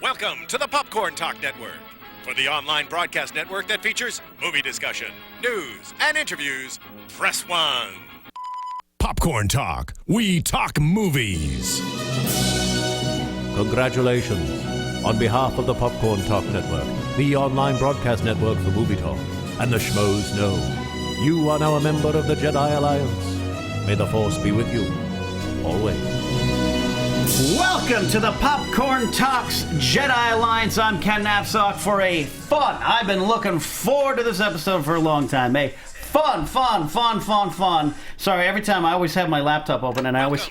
Welcome to the Popcorn Talk Network. For the online broadcast network that features movie discussion, news, and interviews, press 1. Popcorn Talk. We talk movies. Congratulations. On behalf of the Popcorn Talk Network, the online broadcast network for movie talk, and the Schmoes Know, you are now a member of the Jedi Alliance. May the Force be with you, always. Welcome to the Popcorn Talks Jedi Alliance. I'm Ken Napzok for a fun. I've been looking forward to this episode for a long time. Fun. Sorry, every time I always have my laptop open and I always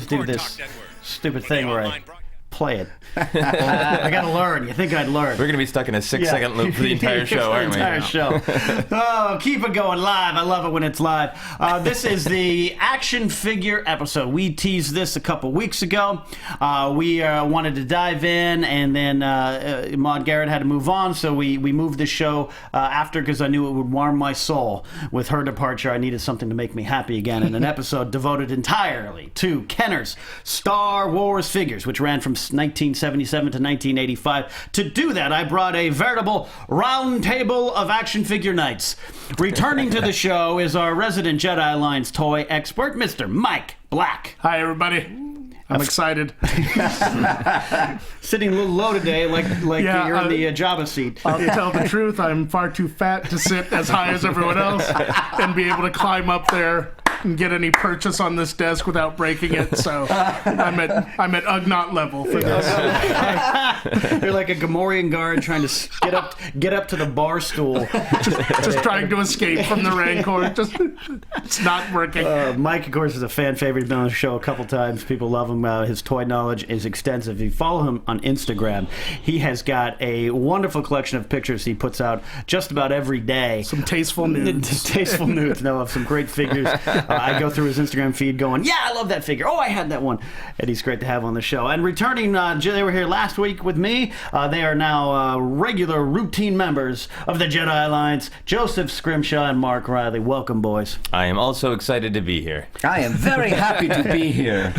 do this stupid thing where I play it. I gotta learn. You think I'd learn? We're gonna be stuck in a 6-second loop for the entire show, aren't we? The entire show. Oh, keep it going live. I love it when it's live. This is the action figure episode. We teased this a couple weeks ago. We wanted to dive in, and then Maud Garrett had to move on, so we moved the show after because I knew it would warm my soul. With her departure, I needed something to make me happy again, and an episode devoted entirely to Kenner's Star Wars figures, which ran from 1977 to 1985. To do that, I brought a veritable round table of action figure nights. Returning to the show is our resident Jedi Alliance toy expert, Mr. Mike Black. Hi, everybody. I'm excited. Sitting a little low today, like you're in the Jabba seat. I'll tell the truth, I'm far too fat to sit as high as everyone else and be able to climb up there and get any purchase on this desk without breaking it. So I'm at Ugnaught level for this. You're like a Gamorrean guard trying to get up to the bar stool. Just trying to escape from the Rancor. It's not working. Mike, of course, is a fan favorite. He's been on the show a couple times. People love him. His toy knowledge is extensive. If you follow him on Instagram, he has got a wonderful collection of pictures he puts out just about every day. Some tasteful nudes. Tasteful nudes. No, of some great figures. I go through his Instagram feed going, yeah, I love that figure. Oh, I had that one. And he's great to have on the show. And returning, they were here last week with me. They are now regular routine members of the Jedi Alliance, Joseph Scrimshaw and Mark Reilly. Welcome, boys. I am also excited to be here. I am very happy to be here.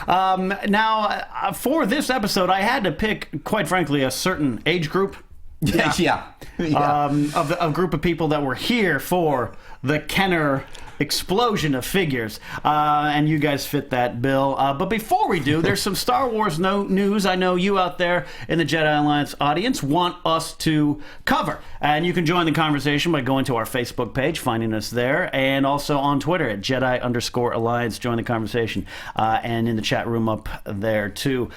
Now, for this episode, I had to pick, quite frankly, a certain age group. Yeah. Of a group of people that were here for the Kenner explosion of figures, and you guys fit that bill. But before we do, there's some Star Wars news I know you out there in the Jedi Alliance audience want us to cover. And you can join the conversation by going to our Facebook page, finding us there, and also on Twitter at Jedi_Alliance. Join the conversation, and in the chat room up there too.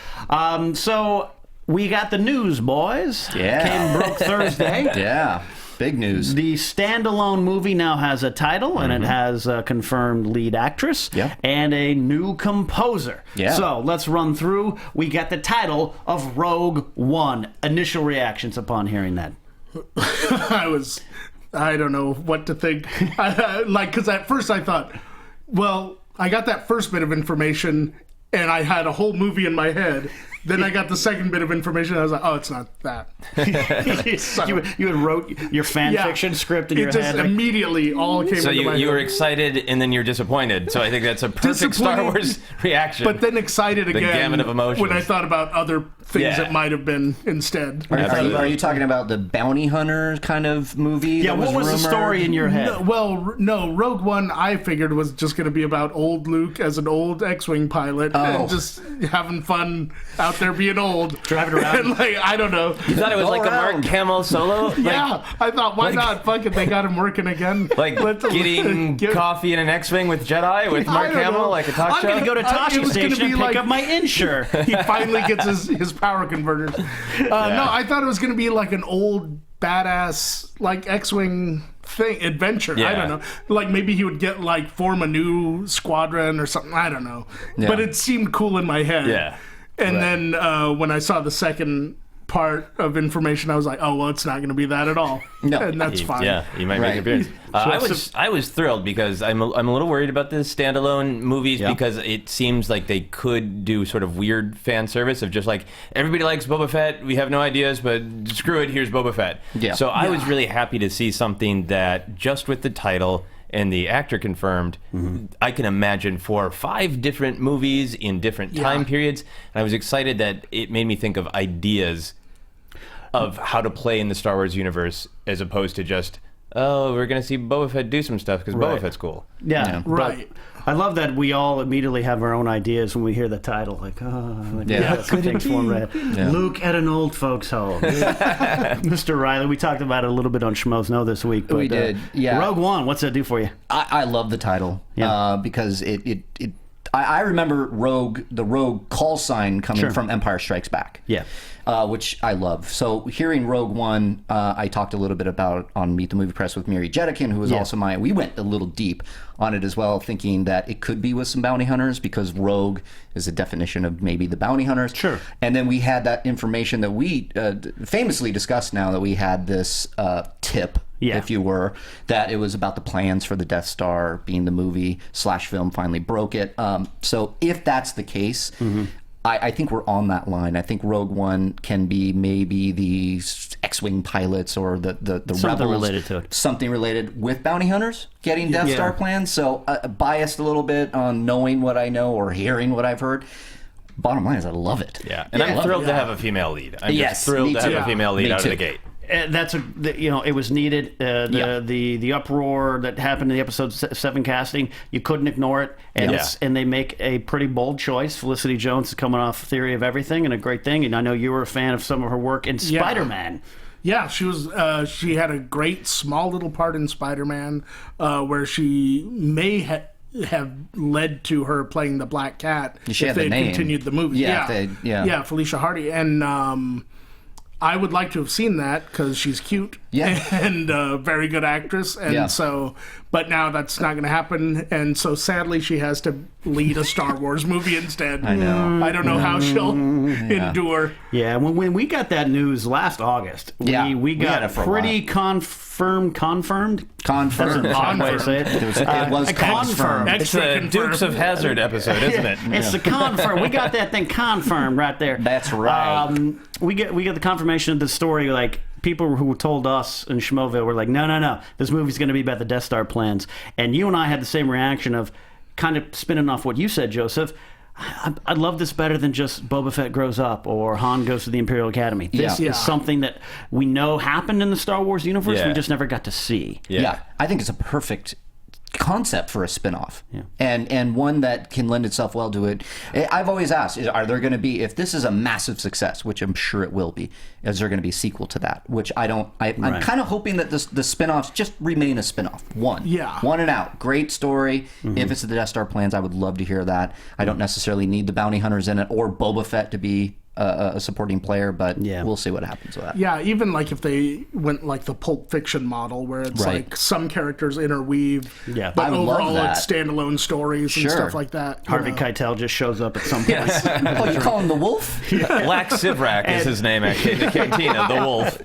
So we got the news, boys. Yeah. Broke Thursday. Yeah. Big news. The standalone movie now has a title, and it has a confirmed lead actress and a new composer. Yeah. So let's run through. We got the title of Rogue One. Initial reactions upon hearing that. I don't know what to think. Because at first I thought, well, I got that first bit of information, and I had a whole movie in my head. Then I got the second bit of information, and I was like, oh, it's not that. So, you had wrote your fan fiction script in your head. It just immediately all came into my head. So you were excited, and then you're disappointed. So I think that's a perfect Star Wars reaction. But then excited again gamut of emotions. When I thought about other things that might have been instead. Are you talking about the bounty hunter kind of movie? Yeah, what was the story in your head? No, Rogue One I figured was just going to be about old Luke as an old X-Wing pilot and just having fun out there being old. Driving around. And I don't know. You thought it was like a Mark Hamill solo? Yeah, I thought, why not? Fuck it, they got him working again. Like getting coffee in an X-Wing with Jedi, with Mark Hamill, like a talk show? I'm going to go to Tosche Station and pick up my insure. He finally gets his power converters. No, I thought it was going to be like an old badass like X-Wing adventure. I don't know. Like maybe he would form a new squadron or something. I don't know. Yeah. But it seemed cool in my head. Yeah. And then when I saw the second part of information, I was like, oh, well, it's not going to be that at all. No. And that's fine. Yeah, you might make an appearance. I was thrilled because I'm a little worried about the standalone movies because it seems like they could do sort of weird fan service of just like, everybody likes Boba Fett, we have no ideas, but screw it, here's Boba Fett. Yeah. So I was really happy to see something that just with the title and the actor confirmed, I can imagine 4 or 5 different movies in different time periods. And I was excited that it made me think of ideas of how to play in the Star Wars universe as opposed to just, oh, we're going to see Boba Fett do some stuff because Boba Fett's cool. Yeah, right. I love that we all immediately have our own ideas when we hear the title. Like, things form red. Luke at an old folks' home. Mr. Reilly, we talked about it a little bit on Schmoes Know this week. But, we did, yeah. Rogue One, what's that do for you? I love the title because I remember the Rogue call sign coming from Empire Strikes Back. Yeah. Which I love. So hearing Rogue One, I talked a little bit about on Meet the Movie Press with Mary Jedikin, who was also we went a little deep on it as well, thinking that it could be with some bounty hunters because rogue is a definition of maybe the bounty hunters. Sure. And then we had that information that we famously discussed now that we had this tip, if you were, that it was about the plans for the Death Star being the movie/film finally broke it. So if that's the case, I think we're on that line. I think Rogue One can be maybe the X-Wing pilots or the something rebels. related to it. Something related with bounty hunters getting Death Star plans. So biased a little bit on knowing what I know or hearing what I've heard. Bottom line is I love it. Yeah, and I'm thrilled to have a female lead. I'm just thrilled to have a female lead out of the gate. It was needed. The uproar that happened in the episode 7 casting, you couldn't ignore it, and they make a pretty bold choice. Felicity Jones is coming off Theory of Everything, and a great thing. And I know you were a fan of some of her work in Spider-Man. Yeah, she was. She had a great small little part in Spider-Man, where she may have led to her playing the Black Cat if they had continued the movie. Yeah, Felicia Hardy and. I would like to have seen that because she's cute and a very good actress. And so, but now that's not going to happen. And so sadly, she has to lead a Star Wars movie instead. I know. I don't know how she'll endure. Yeah, when we got that news last August, we got it pretty confirmed. That's an odd way to say it. It was confirmed. It's the Dukes of Hazzard episode, isn't it? It's the confirmed. We got that thing confirmed right there. That's right. We get the confirmation of the story. Like people who told us in Schmoville were like, no, this movie's going to be about the Death Star plans. And you and I had the same reaction of kind of spinning off what you said, Joseph. I love this better than just Boba Fett grows up or Han goes to the Imperial Academy. This is something that we know happened in the Star Wars universe. We just never got to see. Yeah, I think it's a perfect concept for a spin-off and one that can lend itself well to it. I've always asked, are there going to be, if this is a massive success, which I'm sure it will be, is there going to be a sequel to that? Which I'm kind of hoping that the spin-offs just remain a spin-off. One and out. Great story. If it's the Death Star plans, I would love to hear that. I don't necessarily need the bounty hunters in it or Boba Fett to be a supporting player, but we'll see what happens with that. Yeah, even like if they went like the Pulp Fiction model, where it's like some characters interweave, but overall it's standalone stories and stuff like that. Harvey Keitel just shows up at some point. Oh, you call him the Wolf? Black Sivrak is his name, actually. The Cantina, the Wolf.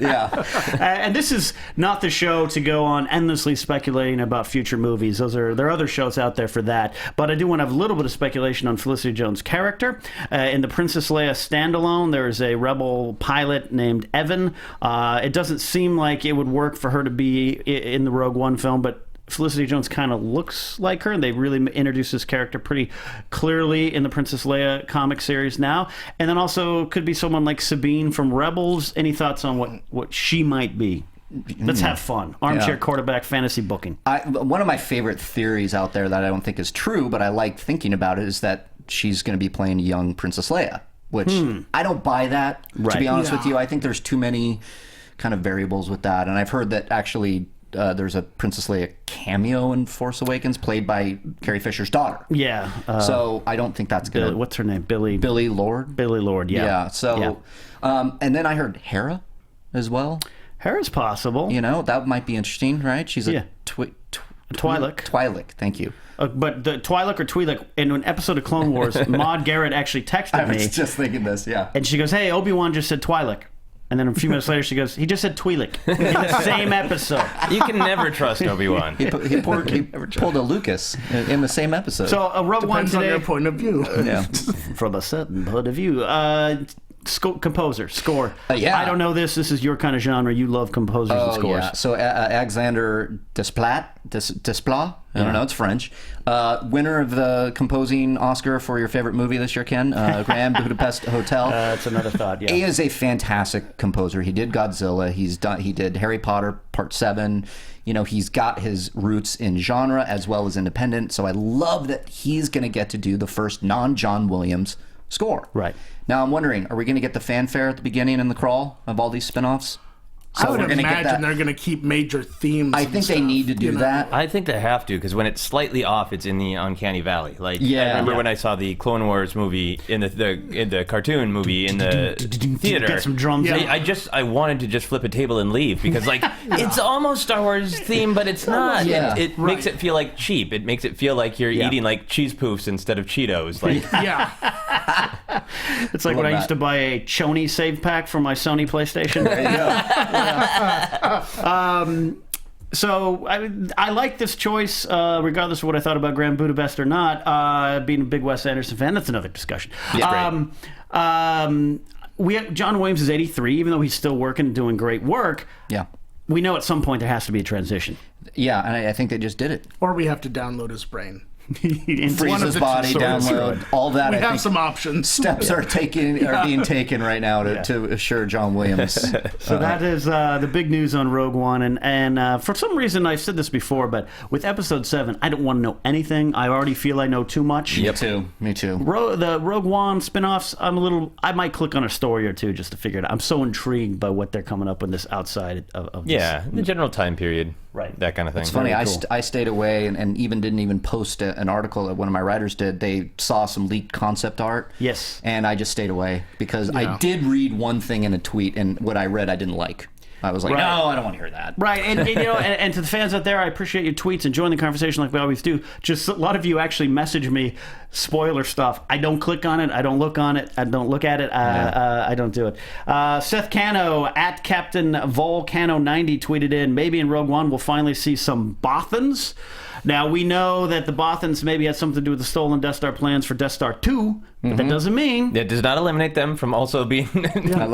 And this is not the show to go on endlessly speculating about future movies. There are other shows out there for that. But I do want to have a little bit of speculation on Felicity Jones' character. In the Princess Leia standalone, there's a rebel pilot named Evan. It doesn't seem like it would work for her to be in the Rogue One film, but Felicity Jones kind of looks like her, and they really introduced this character pretty clearly in the Princess Leia comic series now. And then also could be someone like Sabine from Rebels. Any thoughts on what she might be? Let's have fun. Armchair quarterback fantasy booking. One of my favorite theories out there that I don't think is true, but I like thinking about it, is that she's going to be playing young Princess Leia. Which I don't buy that, to be honest with you. I think there's too many kind of variables with that. And I've heard that actually there's a Princess Leia cameo in Force Awakens played by Carrie Fisher's daughter. Yeah. So I don't think that's going to... What's her name? Billy Lord? Billy Lord, Yeah, so... and then I heard Hera as well. Hera's possible. That might be interesting, right? She's a... Twi'lek, thank you. But the Twi'lek or Twi'lek, in an episode of Clone Wars, Maude Garrett actually texted me. I was just thinking this, And she goes, hey, Obi-Wan just said Twi'lek. And then a few minutes later, she goes, he just said Twi'lek in the same episode. You can never trust Obi-Wan. He pulled a Lucas in the same episode. So a Rogue One today. Depends on your point of view. Yeah. From a certain point of view. composer, score. Yeah. I don't know this. This is your kind of genre. You love composers and scores. Yeah. So Alexander Desplat. I don't know. It's French. Winner of the composing Oscar for your favorite movie this year, Ken. Grand Budapest Hotel. That's another thought. Yeah. He is a fantastic composer. He did Godzilla. He did Harry Potter Part 7. You know, he's got his roots in genre as well as independent. So I love that he's going to get to do the first non-John Williams score. Right. Now I'm wondering, are we going to get the fanfare at the beginning and the crawl of all these spin-offs? I would imagine they're going to keep major themes. I think they need to do that. I think they have to, because when it's slightly off, it's in the uncanny valley. Like, I remember when I saw the Clone Wars movie in the cartoon movie in the theater. Get some drums. I wanted to just flip a table and leave, because like it's almost Star Wars theme, but it's not. Yeah. It makes it feel like cheap. It makes it feel like you're eating like cheese poofs instead of Cheetos. Like It's like when I used to buy a Choni save pack for my Sony PlayStation. There you go. So I like this choice, regardless of what I thought about Grand Budapest or not. Being a big Wes Anderson fan, that's another discussion. Yeah, John Williams is 83, even though he's still working and doing great work. Yeah. We know at some point there has to be a transition. Yeah, and I think they just did it. Or we have to download his brain. Freeze his body, download, all that. We have some options. Steps are being taken right now to assure John Williams. So that is the big news on Rogue One, and for some reason I've said this before, but with Episode 7, I don't want to know anything. I already feel I know too much. Me too. The Rogue One spinoffs, I might click on a story or two just to figure it out. I'm so intrigued by what they're coming up with this outside of this. Yeah, the general time period. Right. That kind of thing. It's funny. Cool. I stayed away and didn't even post an article that one of my writers did. They saw some leaked concept art. Yes. And I just stayed away because I did read one thing in a tweet, and what I read I didn't like. I was like, no, I don't want to hear that. Right, and you know, and to the fans out there, I appreciate your tweets and join the conversation like we always do. Just a lot of you actually message me spoiler stuff. I don't click on it. I don't look on it. I don't look at it. I don't do it. Seth Cano at Captain Volcano90 tweeted in, maybe in Rogue One we'll finally see some Bothans. Now, we know that the Bothans maybe had something to do with the stolen Death Star plans for Death Star 2, but that doesn't mean... It does not eliminate them from also being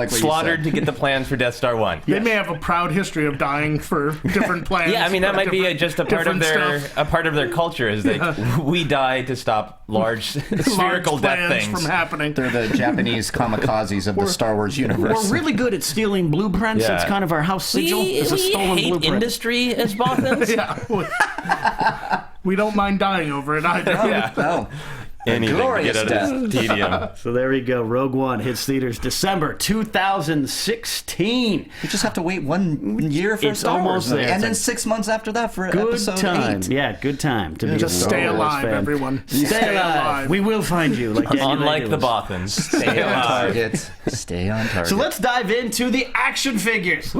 slaughtered to get the plans for Death Star 1. They may have a proud history of dying for different plans. Yeah, I mean, that might be just a part of their culture, is that we die to stop large spherical death things from happening. They're the Japanese kamikazes of the Star Wars universe. We're really good at stealing blueprints. It's kind of our house sigil. It's a stolen blueprint. Industry as Bothans. We don't mind dying over it either. No. Anything to get out of this tedium. So there we go. Rogue One hits theaters December 2016. You just have to wait 1 year for It's Star Wars, almost there. and then 6 months after that for Good episode time. 8. Yeah, good time to be Just a Star stay Wars alive, fan. everyone. Stay alive. We will find you. Like Unlike the Bothans. Stay on target. Stay on target. So let's dive into the action figures.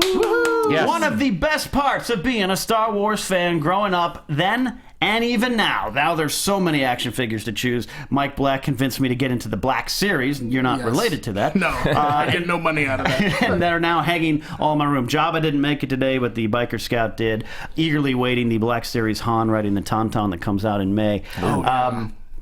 Yes. One of the best parts of being a Star Wars fan growing up then and even now. Now there's so many action figures to choose. Mike Black convinced me to get into the Black series. You're not related to that. No, I get no money out of that. And they're now hanging all in my room. Jabba didn't make it today, but the Biker Scout did. Eagerly waiting the Black series Han riding the Tauntaun that comes out in May.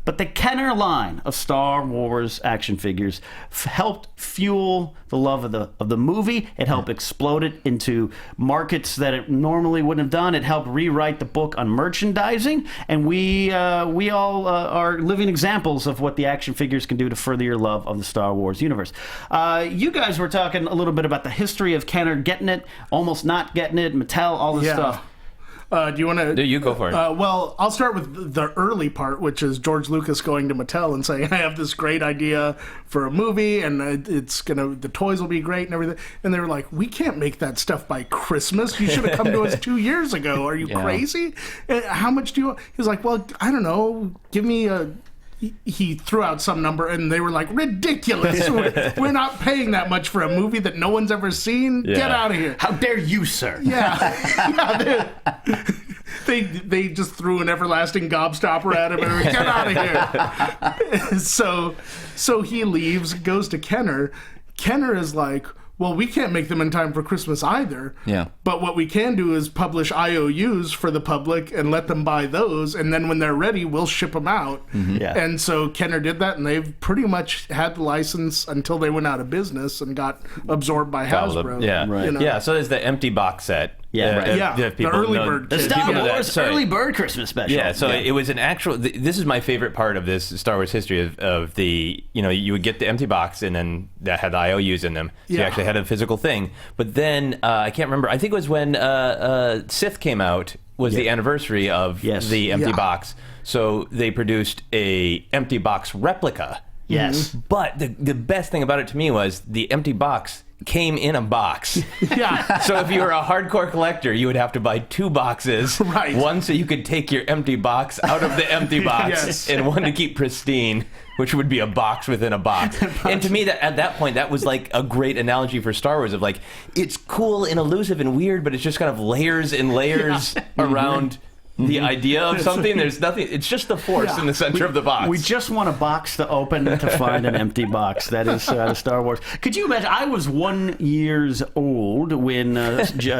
But the Kenner line of Star Wars action figures helped fuel the love of the movie. It helped explode it into markets that it normally wouldn't have done. It helped rewrite the book on merchandising, and we all are living examples of what the action figures can do to further your love of the Star Wars universe. You guys were talking a little bit about the history of Kenner getting it, almost not getting it, Mattel, all this stuff. Do you want to? You go for it. Well, I'll start with the early part, which is George Lucas going to Mattel and saying, "I have this great idea for a movie, and the toys will be great and everything." And they were like, "We can't make that stuff by Christmas. You should have come to us 2 years ago. Are you crazy? How much do you want?" He's like, "Well, I don't know. Give me a." He threw out some number, and they were like, ridiculous. We're not paying that much for a movie that no one's ever seen. Yeah. Get out of here. How dare you, sir? They just threw an everlasting gobstopper at him and get out of here. So he leaves, goes to Kenner. Kenner is like, well, we can't make them in time for Christmas either. Yeah. But what we can do is publish IOUs for the public and let them buy those. And then when they're ready, we'll ship them out. Yeah. And so Kenner did that, and they've pretty much had the license until they went out of business and got absorbed by Hasbro. Yeah. You know? Yeah. So there's the empty box set. Yeah. Right. Yeah, the early bird The kit. Star People know that. Wars Sorry. early bird Christmas special. Yeah, so it was an actual. This is my favorite part of this Star Wars history of the. You would get the empty box and then that had the IOUs in them. So you Yeah. actually had a physical thing. But then I can't remember. I think it was when Sith came out was the anniversary of the empty Yeah. box. So they produced a empty box replica. Yes. But the best thing about it to me was the empty box came in a box. Yeah. So if you were a hardcore collector, you would have to buy 2 boxes. Right. One so you could take your empty box out of the empty box, Yes. and one to keep pristine, which would be a box within a box. And to me, that at that point, that was like a great analogy for Star Wars of like, it's cool and elusive and weird, but it's just kind of layers and layers around the idea of something. There's nothing. It's just the Force in the center of the box. We just want a box to open to find an empty box. That is Star Wars. Could you imagine? I was 1 year old when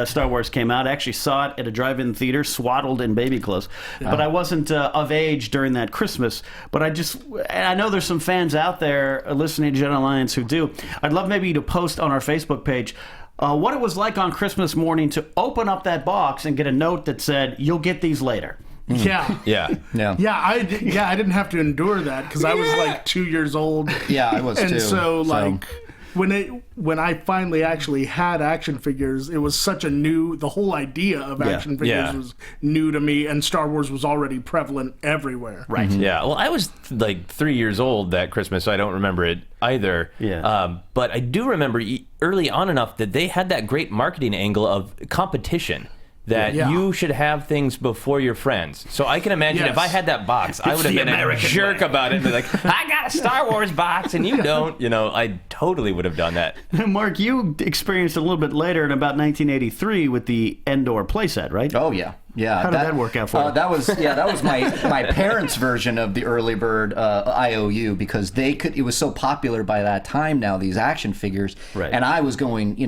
Star Wars came out. I actually saw it at a drive-in theater, swaddled in baby clothes. But I wasn't of age during that Christmas. But I know there's some fans out there listening to Jedi Alliance who do. I'd love maybe to post on our Facebook page what it was like on Christmas morning to open up that box and get a note that said, "You'll get these later." Yeah. yeah. Yeah, I didn't have to endure that because I was like 2 years old. Yeah, I was And too. so like when I finally actually had action figures, it was such the whole idea of action figures Yeah. was new to me, and Star Wars was already prevalent everywhere. Right. Yeah, well, I was like 3 years old that Christmas, so I don't remember it either. Yeah. But I do remember early on enough that they had that great marketing angle of competition. That Yeah. you should have things before your friends. So I can imagine Yes. if I had that box, I would have the been American a jerk way. about it and be like, I got a Star Wars box and you don't. I totally would have done that. Mark, you experienced it a little bit later in about 1983 with the Endor playset, right? Oh yeah, yeah. How did that work out for you? That was my parents' version of the early bird IOU because it was so popular by that time. Now these action figures, Right. and I was going,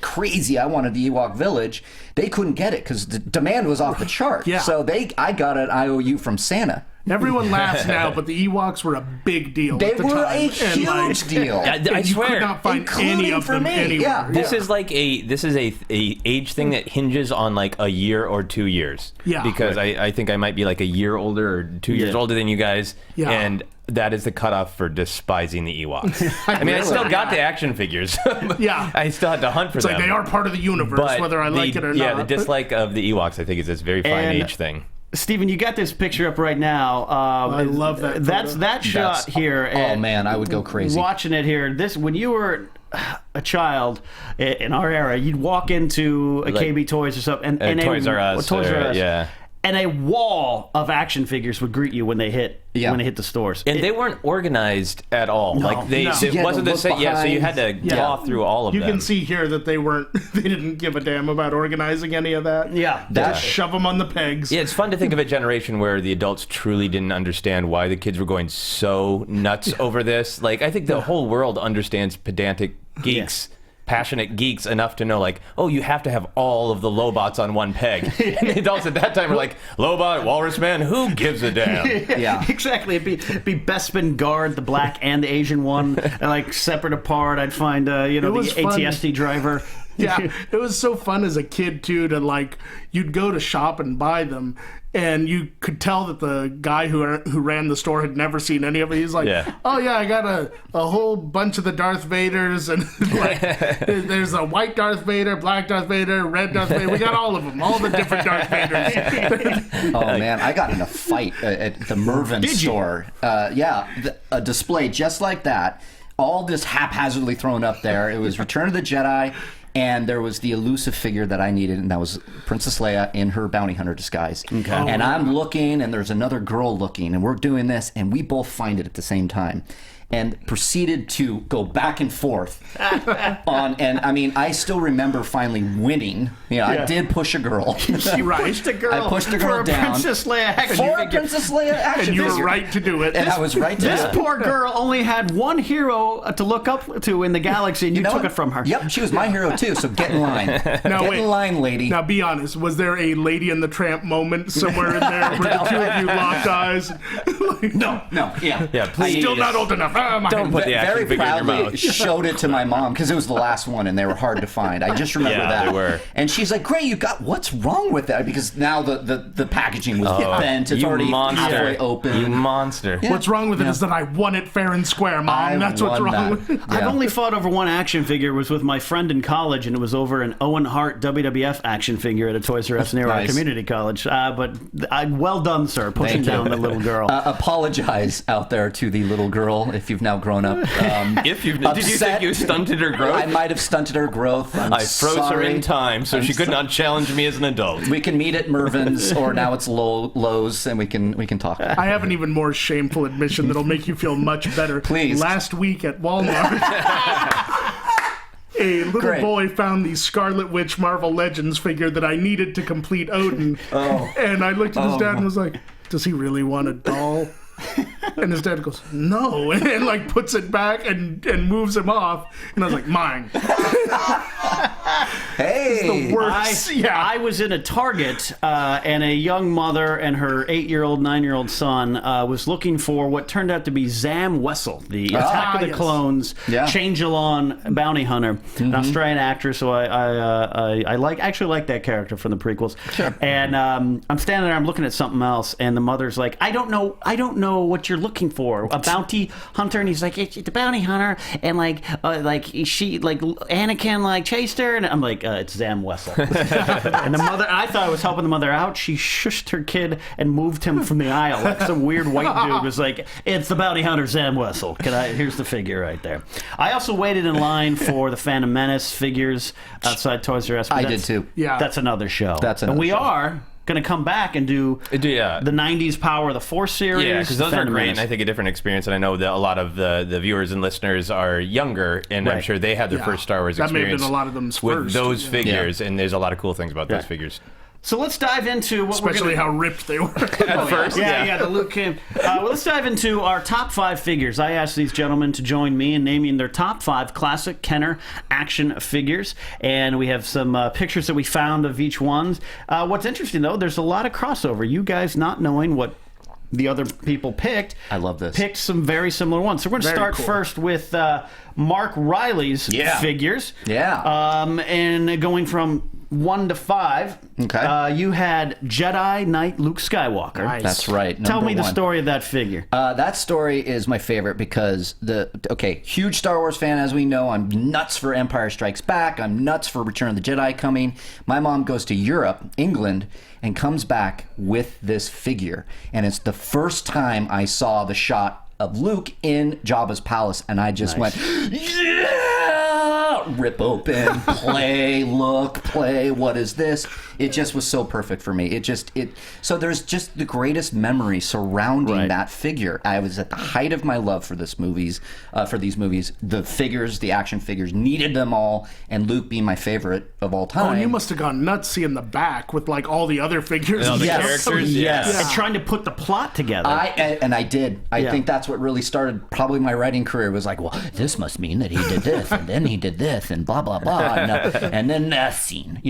crazy. I wanted the Ewok Village. They couldn't get it because the demand was off the chart. Yeah. So I got an IOU from Santa. Everyone laughs now, but the Ewoks were a big deal They at the were time. a And, huge deal. I you swear. could not find Including any of for them me, anywhere. yeah. This is like a age thing that hinges on like a year or 2 years. Yeah. Because I think I might be like a year older or 2 years Yeah. older than you guys. Yeah. And that is the cutoff for despising the Ewoks. I mean, I still got the action figures. Yeah. I still had to hunt for It's them. like they are part of the universe, But whether I like it or yeah, not. the dislike of the Ewoks, I think, is this very fine And- age thing. Steven, you got this picture up right now. I love that That's photo. that shot here. Oh man, I would go crazy. Watching it here. When you were a child in our era, you'd walk into a Like, KB Toys or something, and Toys R Us, Toys R or- Us, yeah. and a wall of action figures would greet you when they hit the stores. And they weren't organized at all. No, like they, no. it You had wasn't to the same. look Yeah, so you had behind. to claw through all of You them. can see here that they didn't give a damn about organizing any of that. Yeah. They just shove them on the pegs. Yeah, it's fun to think of a generation where the adults truly didn't understand why the kids were going so nuts over this. Like, I think the whole world understands pedantic geeks. Passionate geeks enough to know, like, oh, you have to have all of the Lobots on one peg. And the adults at that time were like, Lobot, Walrus Man, who gives a damn? Yeah. Exactly. It'd be Bespin Guard, the black and the Asian one, and like separate apart. I'd find the was fun. ATST driver. Yeah, it was so fun as a kid too to like you'd go to shop and buy them, and you could tell that the guy who ran the store had never seen any of it. He's like, oh yeah, I got a whole bunch of the Darth Vaders, and like there's a white Darth Vader, black Darth Vader, red Darth Vader. We got all of them, all the different Darth Vaders. Oh man, I got in a fight at the Mervyn store. A display just like that, all just haphazardly thrown up there. It was Return of the Jedi, and there was the elusive figure that I needed, and that was Princess Leia in her bounty hunter disguise. Okay. And I'm looking, and there's another girl looking, and we're doing this, and we both find it at the same time. and proceeded to go back and forth and I mean, I still remember finally winning. I did push a girl. You pushed a girl. I pushed a girl for down. Princess Leia action For a figure. Princess Leia action And you figure. were right to do it. And I was right to do This it. poor girl only had one hero to look up to in the galaxy, and you know took what? it from her. Yep, she was my hero too, so get in line. Get in line, lady. Now, be honest. Was there a Lady and the Tramp moment somewhere in there where the two of you locked eyes? No, yeah. Yeah, please. Still not old enough. Don't put the action Very figure in your proudly mouth. showed it to my mom because it was the last one and they were hard to find. I just remember Yeah, that. they were. And she's like, "Great, you got what's wrong with that?" Because now the packaging was bent. It's You already monster. halfway open. You monster. Yeah. What's wrong with it is that I won it fair and square, Mom. I That's what's won wrong that. with it. Yeah. I've only fought over one action figure. It was with my friend in college, and it was over an Owen Hart WWF action figure at a Toys R Us near our Nice. community college. But well done, sir, pushing Thank you. down the little girl. Apologize out there to the little girl if you've now grown up. If you've, did you think you stunted her growth? I might have stunted her growth. I froze her in time so she could not challenge me as an adult. We can meet at Mervin's, or now it's Lowe's, and we can talk. I have an even more shameful admission that'll make you feel much better. Please. Last week at Walmart, a little Great. boy found the Scarlet Witch Marvel Legends figure that I needed to complete Odin. And I looked at his dad and was like, "Does he really want a doll?" And his dad goes, "No," and like puts it back and moves him off. And I was like, "Mine." Hey, Worse. I was in a Target, and a young mother and her 8-year-old, 9-year-old son was looking for what turned out to be Zam Wessel, the Attack of the yes. Clones, Yeah. Change-Alon bounty hunter, an Australian actor. So I actually like that character from the prequels. Sure. And I'm standing there, I'm looking at something else, and the mother's like, I don't know what you're looking for, a bounty hunter. And he's like, it's a bounty hunter, and she Anakin chased her, and I'm like, it's Zam Wessel. And the mother, I thought I was helping the mother out. She shushed her kid and moved him from the aisle. Like some weird white dude was like, it's the bounty hunter Zam Wessel. Here's the figure right there. I also waited in line for the Phantom Menace figures outside Toys R Us. I did too. Yeah. That's another show. And we show. are going to come back and do the 90s Power of the Force series. Yeah, because those are Phantom great, Menace. and I think a different experience. And I know that a lot of the viewers and listeners are younger, and I'm Right. sure they had their Yeah. first Star Wars That may have experience been a lot of them's with first. those Yeah. figures, and there's a lot of cool things about those Yeah. figures. So let's dive into what Especially we're how ripped they were. At first, Yeah, the Luke Kim. Well, let's dive into our top 5 figures. I asked these gentlemen to join me in naming their top 5 classic Kenner action figures, and we have some pictures that we found of each one. What's interesting, though, there's a lot of crossover. You guys not knowing what the other people picked. I love this. Picked some very similar ones. So we're going to Very start cool. first with Mark Reilly's figures. Yeah. And going from 1 to 5, Okay. you had Jedi Knight Luke Skywalker. Nice. That's right. Tell number me the one. story of that figure. That story is my favorite because huge Star Wars fan, as we know. I'm nuts for Empire Strikes Back. I'm nuts for Return of the Jedi coming. My mom goes to Europe, England, and comes back with this figure. And it's the first time I saw the shot of Luke in Jabba's palace, and I just went, yeah! Rip open, play, look, play. What is this? It just was so perfect for me. So there's just the greatest memory surrounding that figure. I was at the height of my love for these movies. The figures, the action figures, needed them all, and Luke being my favorite of all Oh, time. and you must have gone nuts seeing the back with like all the other figures. All the Yes. characters, Yes. And trying to put the plot together. I did. I Yeah. think that's what really started probably my writing career. Was like, well, this must mean that he did this, and then he did this, and blah blah blah, and then that scene.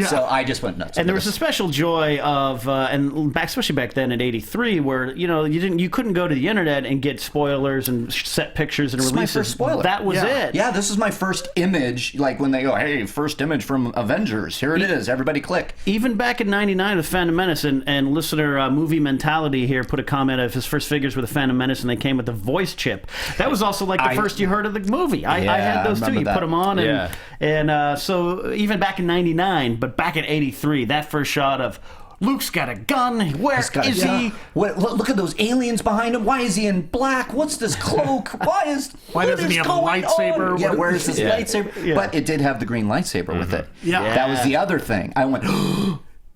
So I just went nuts. And there with was a this. special joy of, especially back then in '83, where you couldn't go to the internet and get spoilers and set pictures and This is my releases. first spoiler. That was it. Yeah, this is my first image. Like when they go, hey, first image from Avengers. Here it is. Everybody click. Even back in '99 with Phantom Menace, and listener Movie Mentality here put a comment of his first figures with the Phantom Menace, and they came with the voice chip. That was also like the first you heard of the movie. I had those too. remember You that. put them on, Yeah. and so even back in '99, but back in '83, that first shot of Luke's got a gun. Where is he? Look at those aliens behind him. Why is he in black? What's this cloak? Why doesn't is he have a going lightsaber? on? Yeah, where is his lightsaber? Yeah. But it did have the green lightsaber with it. Yeah. That was the other thing. I went,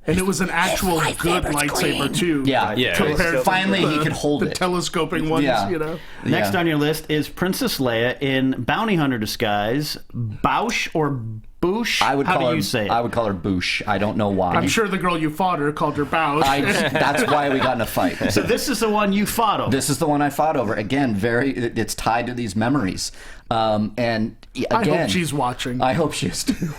And it was an actual good lightsaber too. Yeah, Compared to finally he could hold the it. telescoping ones, you know. Next on your list is Princess Leia in bounty hunter disguise. Boush or Boosh? How do you say it? I would call her Boosh. I don't know why. I'm sure the girl you fought her called her Boush. That's why we got in a fight. So this is the one you fought over. This is the one I fought over. Again, it's tied to these memories. And again, I hope she's watching. I hope she is too.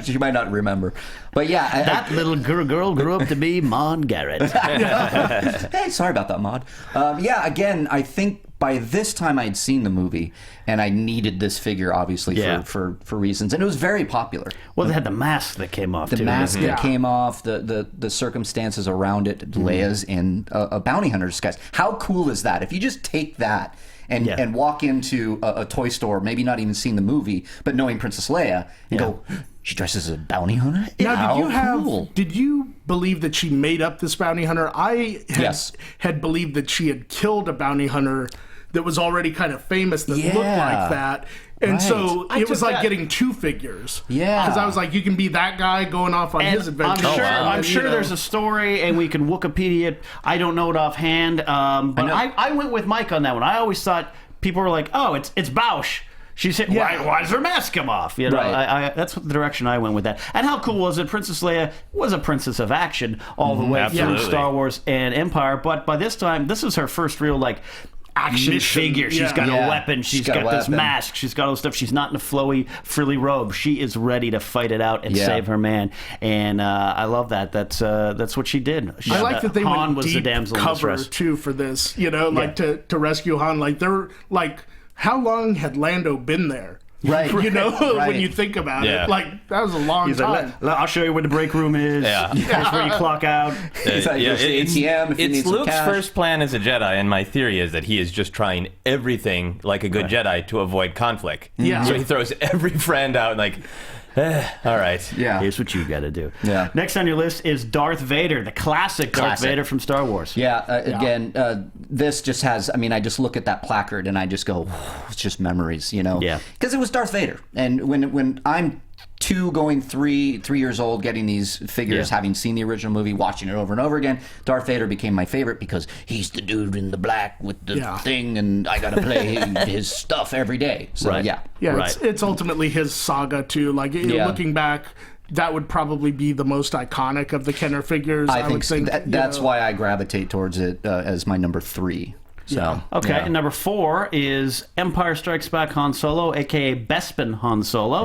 She might not remember. But yeah. That little girl grew up to be Maud Garrett. Hey, sorry about that, Maud. Again, I think by this time I'd seen the movie, and I needed this figure, obviously, for reasons. And it was very popular. Well, they had the mask that came off, the too. mask that came off, the circumstances around it. Leia's in a bounty hunter disguise. How cool is that? If you just take that and walk into a toy store, maybe not even seeing the movie, but knowing Princess Leia, and go, she dresses as a bounty hunter? Now, did you believe that she made up this bounty hunter? I had believed that she had killed a bounty hunter that was already kind of famous that looked like that. And so it was like getting two figures. Yeah. Because I was like, you can be that guy going off on his adventure. I'm sure there's a story, and we can Wikipedia it. I don't know it offhand. But I went with Mike on that one. I always thought people were like, oh, it's Boush. She said, why does her mask come off? You know, that's the direction I went with that. And how cool was it? Princess Leia was a princess of action all the way through Star Wars and Empire. But by this time, this is her first real, action figure. She's got a weapon. She's got this mask. She's got all this stuff. She's not in a flowy, frilly robe. She is ready to fight it out and save her man. And I love that. That's what she did. I like that they Han went was deep the damsel in cover distress too for this. You know, to rescue Han. They're how long had Lando been there? Right. You know, when you think about it. That was a long time. I'll show you where the break room is. That's where you clock out. It's ATM if you need it's some Luke's cash. first plan as a Jedi, and my theory is that he is just trying everything like a good Jedi to avoid conflict. Yeah. So he throws every friend out all right. Yeah. Here's what you got to do. Yeah. Next on your list is Darth Vader, the classic Darth Vader from Star Wars. Yeah. Again, this just has. I mean, I just look at that placard and I just go, it's just memories, you know. Yeah. Because it was Darth Vader, and when I'm 2 going 3 years old, getting these figures, having seen the original movie, watching it over and over again, Darth Vader became my favorite because he's the dude in the black with the thing, and I gotta play his stuff every day. So it's ultimately his saga too. Looking back, that would probably be the most iconic of the Kenner figures. I would think that's why I gravitate towards it as my number 3. So, and number 4 is Empire Strikes Back Han Solo, a.k.a. Bespin Han Solo,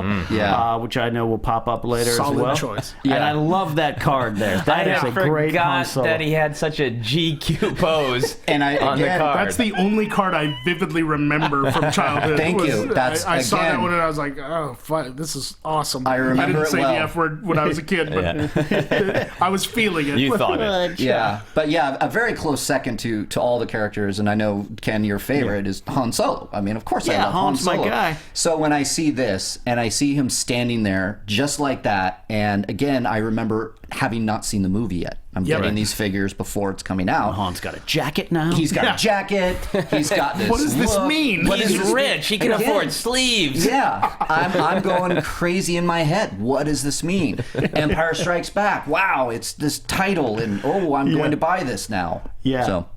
which I know will pop up later as well. Solid choice. And I love that card there. That is a great Han Solo. That he had such a GQ pose and on the card. That's the only card I vividly remember from childhood. Thank you. I saw that one and I was like, oh, fuck, this is awesome. I remember I didn't it say well. the F word when I was a kid, but I was feeling it. You thought it. Yeah. But a very close second to all the characters, and I know, Ken, your favorite is Han Solo. I mean, of course I love Han Han's Solo. my guy. So when I see this, and I see him standing there just like that, and again, I remember having not seen the movie yet. I'm getting these figures before it's coming out. Han's got a jacket now. He's got a jacket. He's got this. What does this mean? He's rich. He can afford sleeves. Yeah. I'm going crazy in my head. What does this mean? Empire Strikes Back. Wow, it's this title, and I'm going to buy this now. Yeah. So,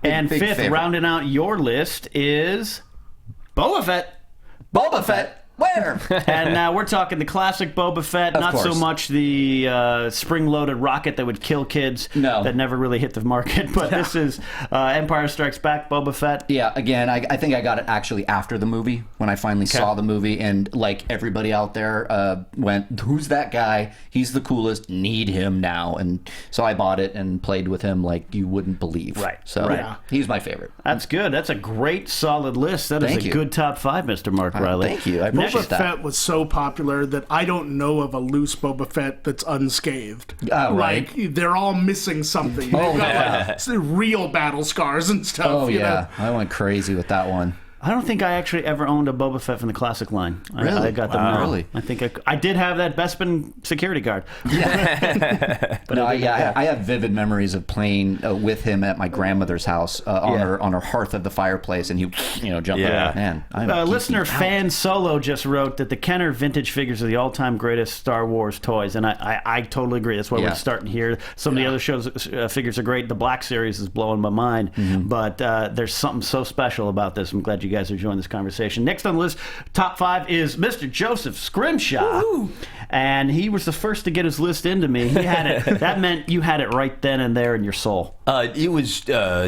And big fifth, favorite. rounding out your list is Boba Fett. Boba Fett. Where? And we're talking the classic Boba Fett, not so course. much the spring-loaded rocket that would kill kids that never really hit the market. But this is Empire Strikes Back, Boba Fett. Yeah, again, I think I got it actually after the movie, when I finally saw the movie, and like everybody out there went, who's that guy? He's the coolest, need him now. And so I bought it and played with him like you wouldn't believe. Right. So he's my favorite. That's good. That's a great, solid list. That is a good top 5, Mr. Mark Reilly. Thank you. I appreciate Boba that. Fett was so popular that I don't know of a loose Boba Fett that's unscathed. Oh, right. Like, they're all missing something. They've got real battle scars and stuff. Oh, you yeah. know? I went crazy with that one. I don't think I actually ever owned a Boba Fett from the classic line. Really? I got them now. Really? I think I did have that Bespin security guard. But I have vivid memories of playing with him at my grandmother's house on her hearth of the fireplace, and he jumped up. Man, listener Fan Solo just wrote that the Kenner vintage figures are the all-time greatest Star Wars toys, and I totally agree. That's why we're starting here. Some of the other shows figures are great. The Black Series is blowing my mind, but there's something so special about this. I'm glad you guys are enjoying this conversation. Next on the list, top 5 is Mr. Joseph Scrimshaw. Woo-hoo. And he was the first to get his list into me. He had it. That meant you had it right then and there in your soul. It was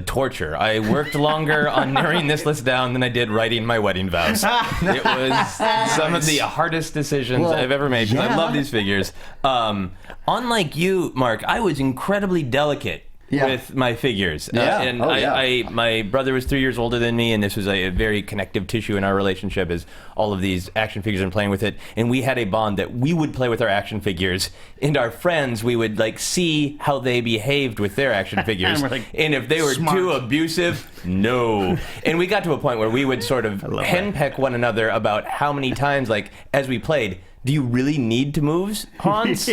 torture. I worked longer on narrowing this list down than I did writing my wedding vows. It was some of the hardest decisions I've ever made, because I love these figures. Unlike you, Mark, I was incredibly delicate with my figures. My brother was 3 years older than me, and this was a very connective tissue in our relationship, as all of these action figures and playing with it. And we had a bond that we would play with our action figures, and our friends, we would see how they behaved with their action figures. And if they were too abusive, no. And we got to a point where we would sort of henpeck one another about how many times, as we played, do you really need to move Han's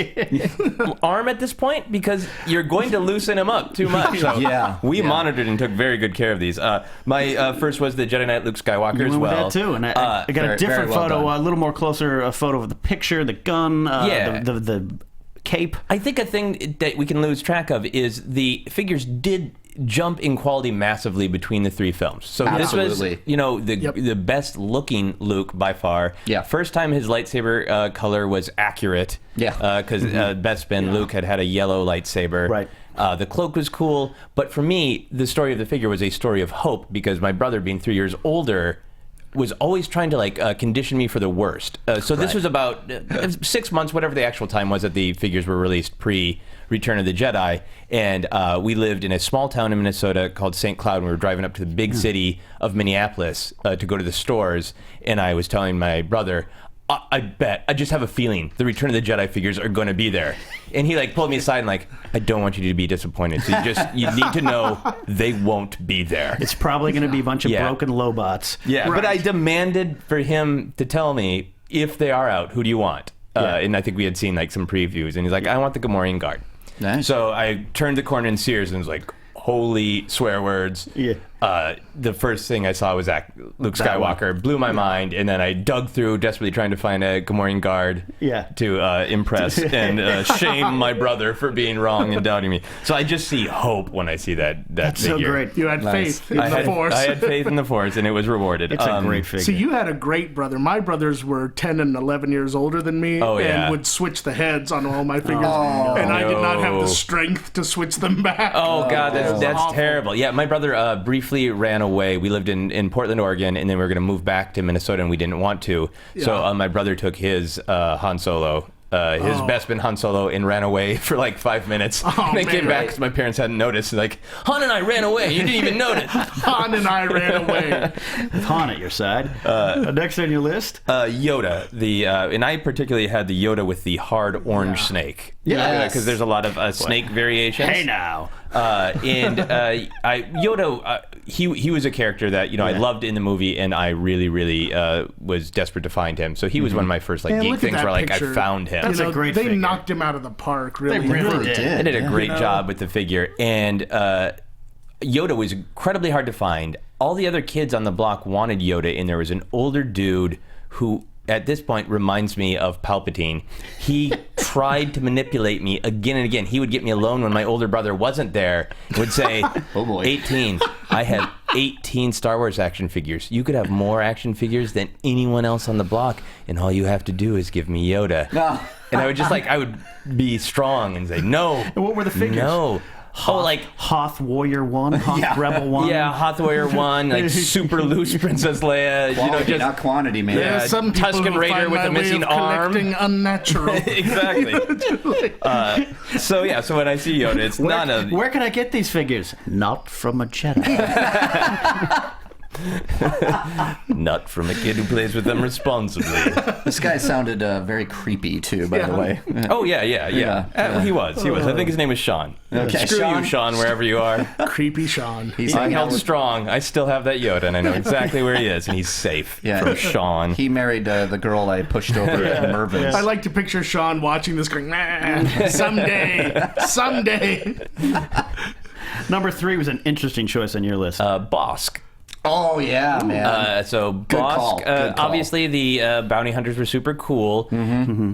arm at this point? Because you're going to loosen him up too much. So we monitored and took very good care of these. My first was the Jedi Knight Luke Skywalker as well. With that too, and I got a different photo, a little more closer photo of the picture, the gun, the cape. I think a thing that we can lose track of is the figures did jump in quality massively between the 3 films. So this was, the best looking Luke by far. Yeah. First time his lightsaber color was accurate. Yeah. Because Bespin Luke had a yellow lightsaber. Right. The cloak was cool, but for me, the story of the figure was a story of hope, because my brother, being 3 years older, was always trying to condition me for the worst. So this was about 6 months, whatever the actual time was that the figures were released pre-Return of the Jedi, and we lived in a small town in Minnesota called St. Cloud, and we were driving up to the big city of Minneapolis to go to the stores, and I was telling my brother, I just have a feeling the Return of the Jedi figures are going to be there. And he pulled me aside and I don't want you to be disappointed. So you need to know they won't be there. It's probably going to be a bunch of broken Lobots. Yeah, right. But I demanded for him to tell me, if they are out, who do you want? And I think we had seen some previews, and he's like, I want the Gamorrean Guard. Nice. So I turned the corner in Sears and was like, holy swear words. Yeah. The first thing I saw was Luke Skywalker. Blew my mind, and then I dug through, desperately trying to find a Gamorrean Guard to impress and shame my brother for being wrong and doubting me. So I just see hope when I see that That's figure. So great. You had faith in the Force. I had faith in the Force, and it was rewarded. It's a great figure. So you had a great brother. My brothers were 10 and 11 years older than me, and would switch the heads on all my figures, and I did not have the strength to switch them back. Oh, God, that's terrible. Yeah, my brother briefly ran away. We lived in Portland, Oregon, and then we were going to move back to Minnesota, and we didn't want to. So my brother took his Han Solo, his Bespin Han Solo, and ran away for 5 minutes. And then came back because my parents hadn't noticed. Han and I ran away. You didn't even notice. Han and I ran away. With Han at your side. Next on your list? Yoda. And I particularly had the Yoda with the hard orange snake. Yeah. Because there's a lot of snake variations. Hey now. Yoda, he was a character that I loved in the movie, and I really, really was desperate to find him. So he was one of my first geek things where I found him. That's a great They figure. knocked him out of the park. Really, They really did. They did a great job with the figure, and Yoda was incredibly hard to find. All the other kids on the block wanted Yoda, and there was an older dude who, at this point, reminds me of Palpatine. He tried to manipulate me again and again. He would get me alone when my older brother wasn't there. Would say, oh boy, 18. I have 18 Star Wars action figures. You could have more action figures than anyone else on the block, and all you have to do is give me Yoda. No. And I would just I would be strong and say, no. And what were the figures? No. Hoth Warrior 1, Hoth Rebel 1. Yeah, Hoth Warrior 1, super loose Princess Leia. Quality, not quantity, man. Yeah, some Tusken Raider with a missing arm. Unnatural. Exactly. So when I see Yoda, it's Where can I get these figures? Not from a Jedi. Not from a kid who plays with them responsibly. This guy sounded very creepy too, by the way. Oh yeah. He was. I think his name is Sean. Okay, Screw Sean. you, Sean, wherever you are. Creepy Sean. I held strong. I still have that Yoda, and I know exactly where he is, and he's safe from Sean. He married the girl I pushed over at Mervin's. I like to picture Sean watching this going, someday. Number 3 was an interesting choice on your list. Bosk. Oh, yeah, man. So Good Bosk, call. Good call. obviously the bounty hunters were super cool.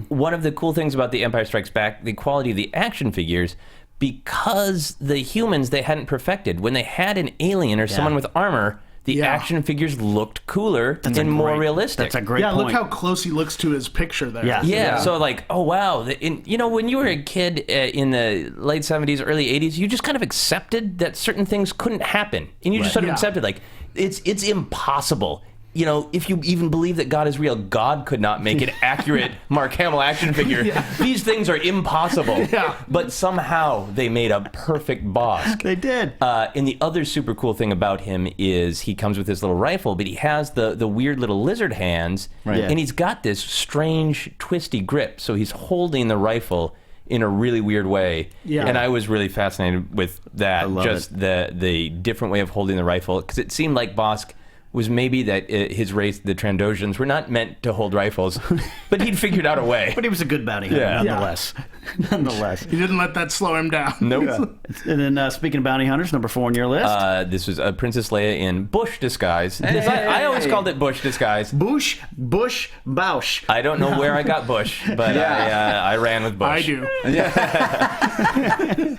One of the cool things about The Empire Strikes Back, the quality of the action figures, because the humans they hadn't perfected. When they had an alien or someone with armor, the action figures looked cooler and more realistic. That's a great point. Look how close he looks to his picture there. Yeah. So like, oh wow, when you were a kid in the late 70s, early 80s, you just kind of accepted that certain things couldn't happen, and you just sort of accepted like it's impossible. If you even believe that God is real, God could not make an accurate Mark Hamill action figure. These things are impossible. But somehow they made a perfect Bosk. They did. And the other super cool thing about him is he comes with this little rifle, but he has the weird little lizard hands, and he's got this strange, twisty grip. So he's holding the rifle in a really weird way. And I was really fascinated with that. The different way of holding the rifle, because it seemed like Bosk was maybe that his race, the Trandoshan's, were not meant to hold rifles, but he'd figured out a way. But he was a good bounty hunter, nonetheless. Nonetheless. He didn't let that slow him down. Nope. And then, speaking of bounty hunters, number 4 on your list? This was Princess Leia in Bush disguise. I always called it Bush disguise. Bush, Bausch. I don't know where I got Bush, but I ran with Bush. I do.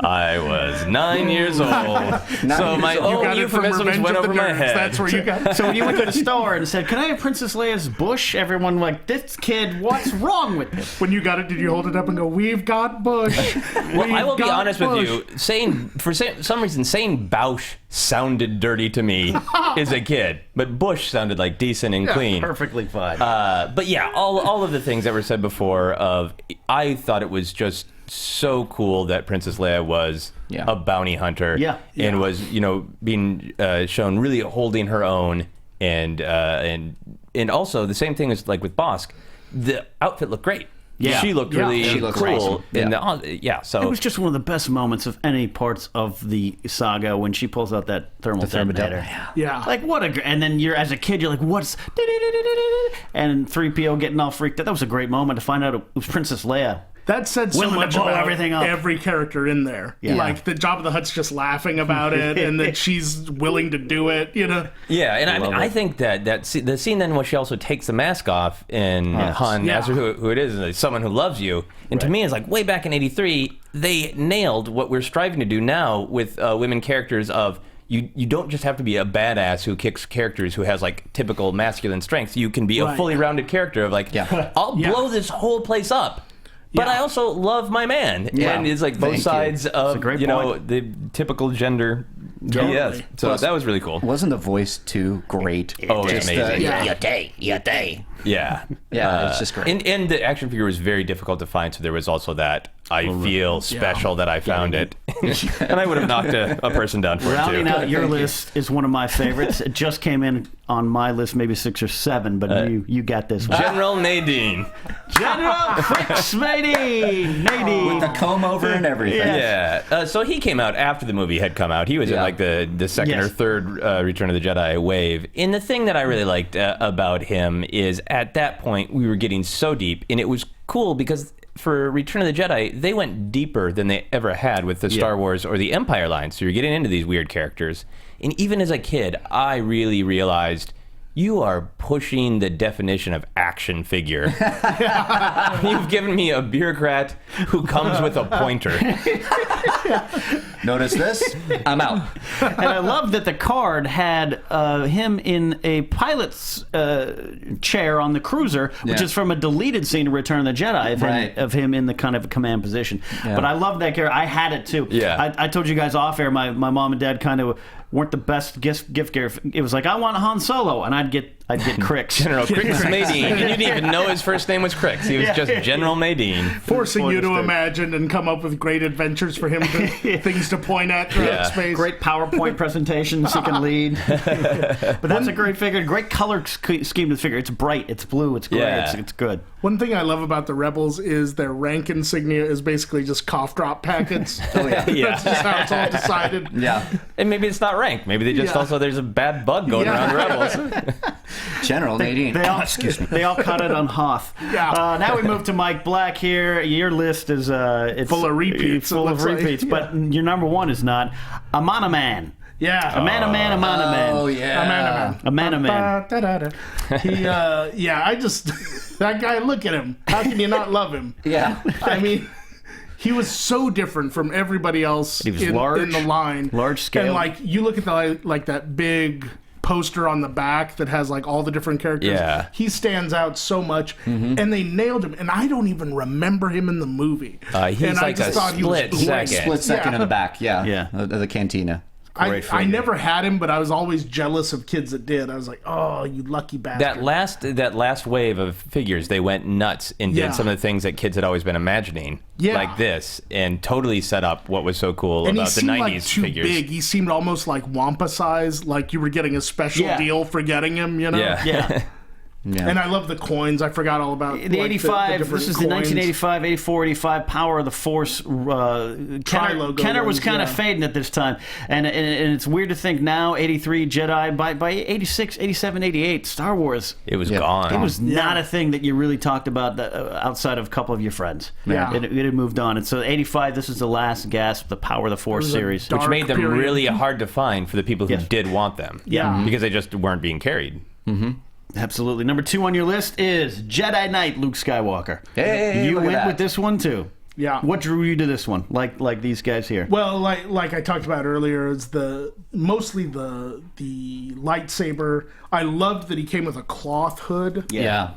I was 9 years old, so my own euphemisms went over my head. That's where you got it. So when you went to the store and said, "Can I have Princess Leia's Bush?" Everyone like, "This kid, what's wrong with him?" When you got it, did you hold it up and go, "We've got Bush"? Well, I will be honest with you. For some reason, saying Bausch sounded dirty to me as a kid, but Bush sounded like decent and clean. Perfectly fine. But yeah, all of the things that were said before. I thought it was just so cool that Princess Leia was a bounty hunter, and was being shown really holding her own, and also the same thing as like with Bosk, the outfit looked great. Yeah. She looked really cool. Awesome. So it was just one of the best moments of any parts of the saga when she pulls out that thermal detonator. Yeah. Like, what a... And then you're, as a kid, you're like, what's... And 3PO getting all freaked out. That was a great moment to find out it was Princess Leia. That said so Willing to much blow about everything up. every character in there. Yeah. Like, the Jabba the Hutt's just laughing about it, and that she's willing to do it, Yeah, and I think that the scene then where she also takes the mask off and Han asks her who it is, and it's someone who loves you. And to me, it's like way back in '83, they nailed what we're striving to do now with women characters of. You don't just have to be a badass who kicks characters who has like typical masculine strengths. You can be a fully rounded character of like, I'll blow this whole place up. But I also love my man, and it's like both sides of the typical gender. Yes, so that was really cool. Wasn't the voice too great? Oh, it's amazing. Yeah. Yeah, it's just great. And the action figure was very difficult to find, so there was also that I feel special that I found it, and I would have knocked a person down for Rounding it too. out your list is one of my favorites. It just came in on my list, maybe 6 or 7, but you got this one. General Nadine. General Fix Nadine. With the comb over and everything. Yeah. So he came out after the movie had come out. He was in like the second or third Return of the Jedi wave. And the thing that I really liked about him is at that point we were getting so deep, and it was cool because for Return of the Jedi, they went deeper than they ever had with the Star Wars or the Empire line. So you're getting into these weird characters. And even as a kid, I really realized you are pushing the definition of action figure. You've given me a bureaucrat who comes with a pointer. Notice this? I'm out. And I love that the card had him in a pilot's chair on the cruiser, which is from a deleted scene in Return of the Jedi of him in the kind of a command position. But I love that character. I had it too. Yeah. I told you guys off air, my mom and dad kind of weren't the best gift giver. It was like, I want Han Solo, and I'd get Crix. General Crix Madine. And you didn't even know his first name was Crix. He was just General Madine. Forcing you to imagine and come up with great adventures for him, things to point at throughout space. Great PowerPoint presentations he can lead. But that's a great figure. Great color scheme to the figure. It's bright. It's blue. It's gray. Yeah. It's good. One thing I love about the Rebels is their rank insignia is basically just cough drop packets. Oh, yeah. That's just how it's all decided. Yeah. And maybe it's not ranked. Maybe they just also, there's a bad bug going around the Rebels. General Nadine. They all cut it on Hoth. Yeah. Now we move to Mike Black here. Your list is it's Full of repeats, Full it of looks like. repeats. But your number one is not a man. Yeah. A man. Oh, yeah. A man. Da-da-da. He, I just, that guy, look at him. How can you not love him? Yeah. I mean, he was so different from everybody else He was in the line. large scale. And like, you look at the like that big poster on the back that has like all the different characters. Yeah. He stands out so much, and they nailed him. And I don't even remember him in the movie. He's and like I just a thought he was split great. second. Split second in the back. Yeah. Yeah. The cantina. I never had him, but I was always jealous of kids that did. I was like, oh, you lucky bastard. That last wave of figures, they went nuts and did some of the things that kids had always been imagining, like this, and totally set up what was so cool and about he the seemed 90s like too figures. big. He seemed almost like Wampa size, like you were getting a special deal for getting him, you know? Yeah. Yeah. And I love the coins. I forgot all about The 85, different this is the coins. 1985, 84, 85 Power of the Force. Tri-logo Kenner was ones, kind of fading at this time. And it's weird to think now, 83 Jedi, by 86, 87, 88, Star Wars. It was gone. It was not a thing that you really talked about outside of a couple of your friends. Yeah. It had moved on. And so 85, this is the last gasp, the Power of the Force was a series. dark which made them period. really hard to find for the people who did want them. Yeah. Because they just weren't being carried. Absolutely. Number 2 on your list is Jedi Knight Luke Skywalker. Hey, you look at went that. with this one too. Yeah. What drew you to this one? Like these guys here. Well, like I talked about earlier, is mostly the lightsaber. I loved that he came with a cloth hood. Yeah.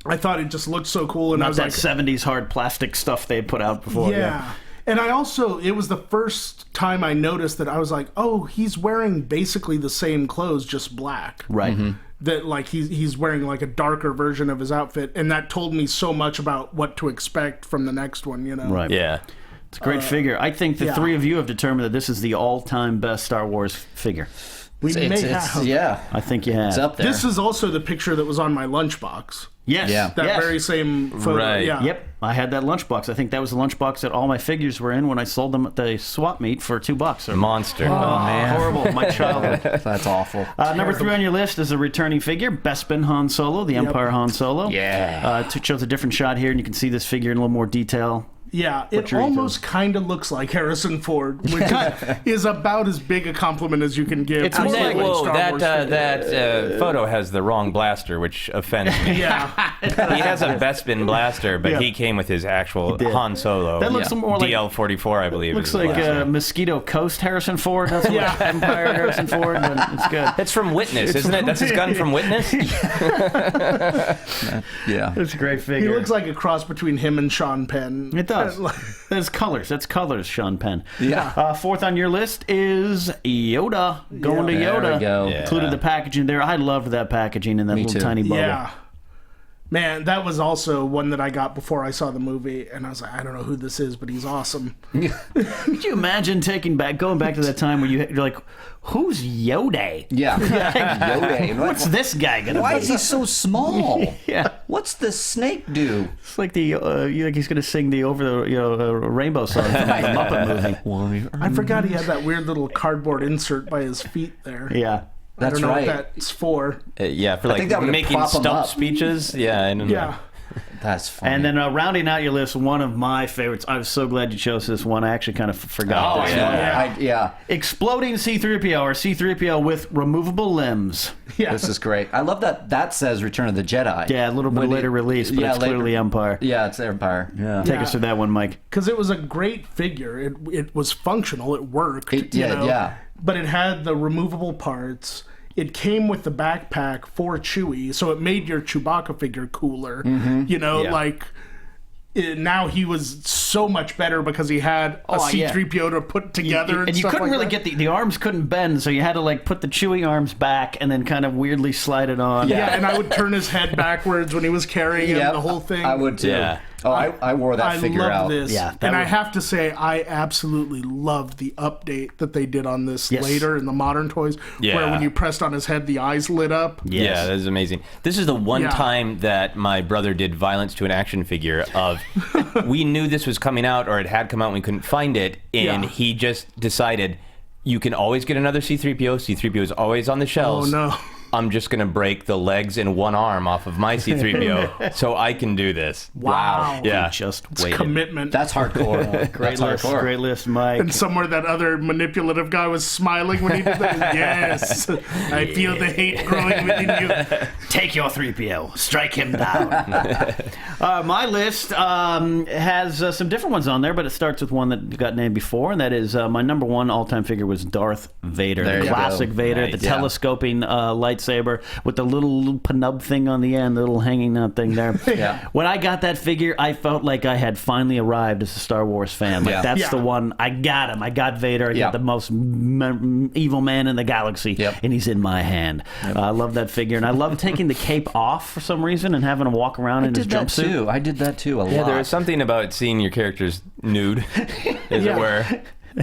I thought it just looked so cool, and I Not was that like, 70s hard plastic stuff they had put out before. yeah. And I also, it was the first time I noticed that I was like, oh, he's wearing basically the same clothes, just black. Right. That like he's wearing like a darker version of his outfit, and that told me so much about what to expect from the next one, you know? Right. Yeah. It's a great figure. I think the three of you have determined that this is the all-time best Star Wars figure. We may have. Yeah. I think you have. It's up there. This is also the picture that was on my lunchbox. Yes. Yeah. That Yes. very same photo. Right. Yeah. Yep, I had that lunchbox. I think that was the lunchbox that all my figures were in when I sold them at the swap meet for $2. Or, Monster. Oh, man. horrible. My childhood. That's awful. Number 3 on your list is a returning figure, Bespin Han Solo, the Empire Han Solo. Yeah. It shows a different shot here, and you can see this figure in a little more detail. Yeah, it your almost kind of looks like Harrison Ford, which is about as big a compliment as you can give. It's to more a like, Star whoa, Wars figure. that photo has the wrong blaster, which offends me. Yeah, He has a Bespin blaster, but he came with his actual Han Solo. That looks more like DL-44, I believe. looks is the like blaster. Mosquito Coast Harrison Ford. That's what Empire Harrison Ford. But it's good. That's from Witness, isn't it? That's his gun from Witness? Yeah. It's a great he figure. looks like a cross between him and Sean Penn. It does. That's colors. That's colors, Sean Penn. Yeah. 4th on your list is Yoda. Going to There Yoda. we go. Yeah. Included the packaging there. I loved that packaging in that little too. tiny bubble. Yeah. Man, that was also one that I got before I saw the movie, and I was like, I don't know who this is, but he's awesome. Could you imagine going back to that time where you're like, who's Yoda? Yeah. Yoda. What's this guy gonna Why be? is he so small? Yeah, What's the snake do? it's like like he's gonna sing the rainbow song from the Muppet movie. I forgot he had that weird little cardboard insert by his feet there. Yeah. I That's don't know right. what that's for. Yeah, for think like that would making prop him stump up. speeches. Yeah, I don't know. Yeah. That's funny. And then rounding out your list, one of my favorites. I was so glad you chose this one. I actually kind of forgot. Oh, this yeah. one. Yeah. Exploding C-3PO or C-3PO with removable limbs. Yeah. This is great. I love that says Return of the Jedi. Yeah, a little bit later release, but it's later. clearly Empire. Yeah, it's Empire. Yeah. Take us through that one, Mike. Because it was a great figure. It was functional. It worked. It you did, know? yeah. But it had the removable parts. It came with the backpack for Chewie, so it made your Chewbacca figure cooler. You know, Yeah. like now he was so much better because he had a C-3PO to put together, and you couldn't really get the arms couldn't bend, so you had to like put the Chewie arms back and then kind of weirdly slide it on. Yeah, and I would turn his head backwards when he was carrying him, the whole thing. I would too. Yeah. Oh, I wore that figure out. I love this. Yeah, and I have to say, I absolutely loved the update that they did on this later in the modern toys, where when you pressed on his head, the eyes lit up. Yes. Yeah, that is amazing. This is the one time that my brother did violence to an action figure of, we knew this was coming out, or it had come out and we couldn't find it, and he just decided, you can always get another C-3PO. C-3PO is always on the shelves. Oh, no. I'm just going to break the legs and one arm off of my C-3PO so I can do this. Wow. Yeah. Just It's waited. commitment. That's hardcore. Great That's list. hardcore. Great list, Mike. And somewhere that other manipulative guy was smiling when he did that. Yes, I feel the hate growing within you. Take your 3PO. Strike him down. My list has some different ones on there, but it starts with one that got named before, and that is my number one all-time figure was Darth Vader. There The you classic go. Vader, Nice. the telescoping lightsaber with the little penub thing on the end, the little hanging out thing there. Yeah. When I got that figure, I felt like I had finally arrived as a Star Wars fan. Like, that's the one. I got him. I got Vader. I got the most evil man in the galaxy, and he's in my hand. I love that figure, and I love taking the cape off for some reason and having him walk around in his jumpsuit. I did that too a lot. Yeah, there is something about seeing your characters nude, as it were.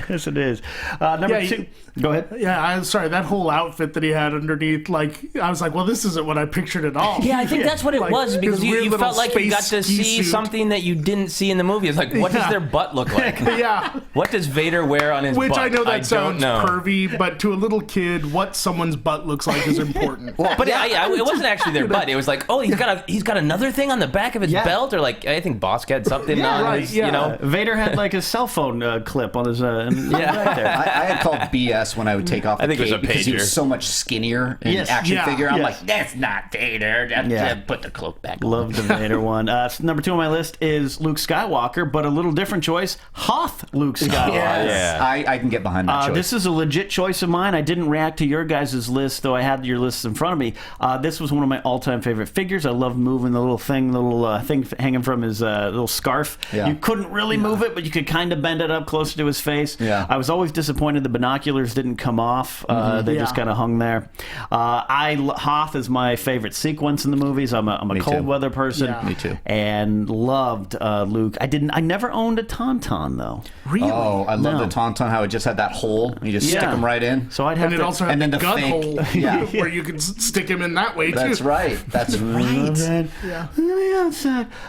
Yes, it is. Number two. Go ahead. Yeah, I'm sorry. That whole outfit that he had underneath, like, I was like, well, this isn't what I pictured at all. Yeah, I think that's what it Like, was, because his weird you little felt like you got to space see ski suit. something that you didn't see in the movie. It's like, what does their butt look like? Yeah. What does Vader wear on his Which butt? I know that sounds don't know. pervy, but to a little kid, what someone's butt looks like is important. But it wasn't actually their butt. It was like, oh, he's got another thing on the back of his belt, or like, I think Bosk had something on his, you know. Vader had like his cell phone clip on his right there. I had called BS when I would take off the I think it was cape a because he pager. was so much skinnier in action figure. I'm like, that's not Vader. Put the cloak back on. Love the Vader one. Number two on my list is Luke Skywalker, but a little different choice, Hoth Luke Skywalker. Yes. I can get behind that choice. This is a legit choice of mine. I didn't react to your guys' list, though I had your lists in front of me. This was one of my all-time favorite figures. I love moving the little thing hanging from his little scarf. Yeah. You couldn't really move it, but you could kind of bend it up closer to his face. Yeah. I was always disappointed the binoculars didn't come off. They just kind of hung there. Hoth is my favorite sequence in the movies. I'm a cold weather person. Yeah. Me too. And loved Luke. I never owned a Tauntaun though. Really? Oh, I love the Tauntaun, how it just had that hole. You just stick them right in. So I'd have And it to. also had and then the the gun fake- hole Yeah. where you could stick him in that way, too. That's right. That's right. Yeah.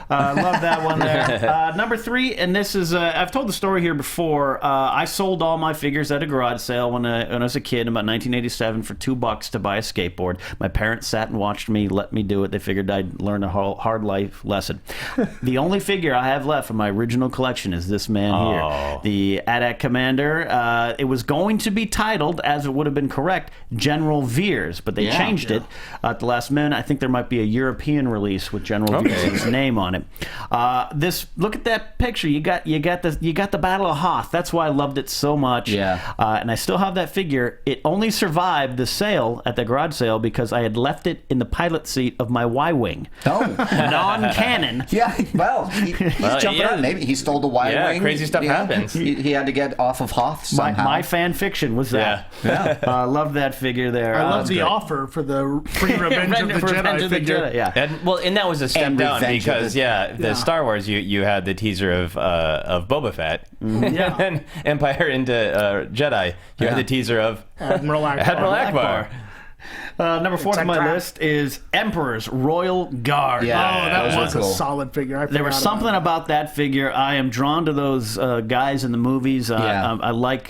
Love that one there. Number three, and this is, I've told the story here before. I sold all my figures at a garage sale when I was a kid in about 1987 for $2 to buy a skateboard. My parents sat and watched me, let me do it. They figured I'd learn a hard life lesson. The only figure I have left from my original collection is this man here, the AT-AT Commander. It was going to be titled, as it would have been correct, General Veers, but they changed it at the last minute. I think there might be a European release with General Veers' name on it. Look at that picture. You got the Battle of Hoth. That's why I loved it so much. Yeah. And I still have that figure. It only survived the sale at the garage sale because I had left it in the pilot seat of my Y-wing. Oh. Non-canon. Yeah, well, he's jumping out. Maybe he stole the Y-wing. Yeah, crazy stuff happens. He had to get off of Hoth somehow. My fan fiction was that. I love that figure there. I love the offer for the free Revenge of the Jedi figure. Yeah. And that was a step And down Revenge of because the- the Star Wars you had the teaser of Boba Fett, and Empire into Jedi you had the teaser of Admiral Akbar. Admiral Akbar. Number four on my list is Emperor's Royal Guard. Yeah. Oh, that those was are a cool. solid figure. There was something about that figure. I am drawn to those guys in the movies. I like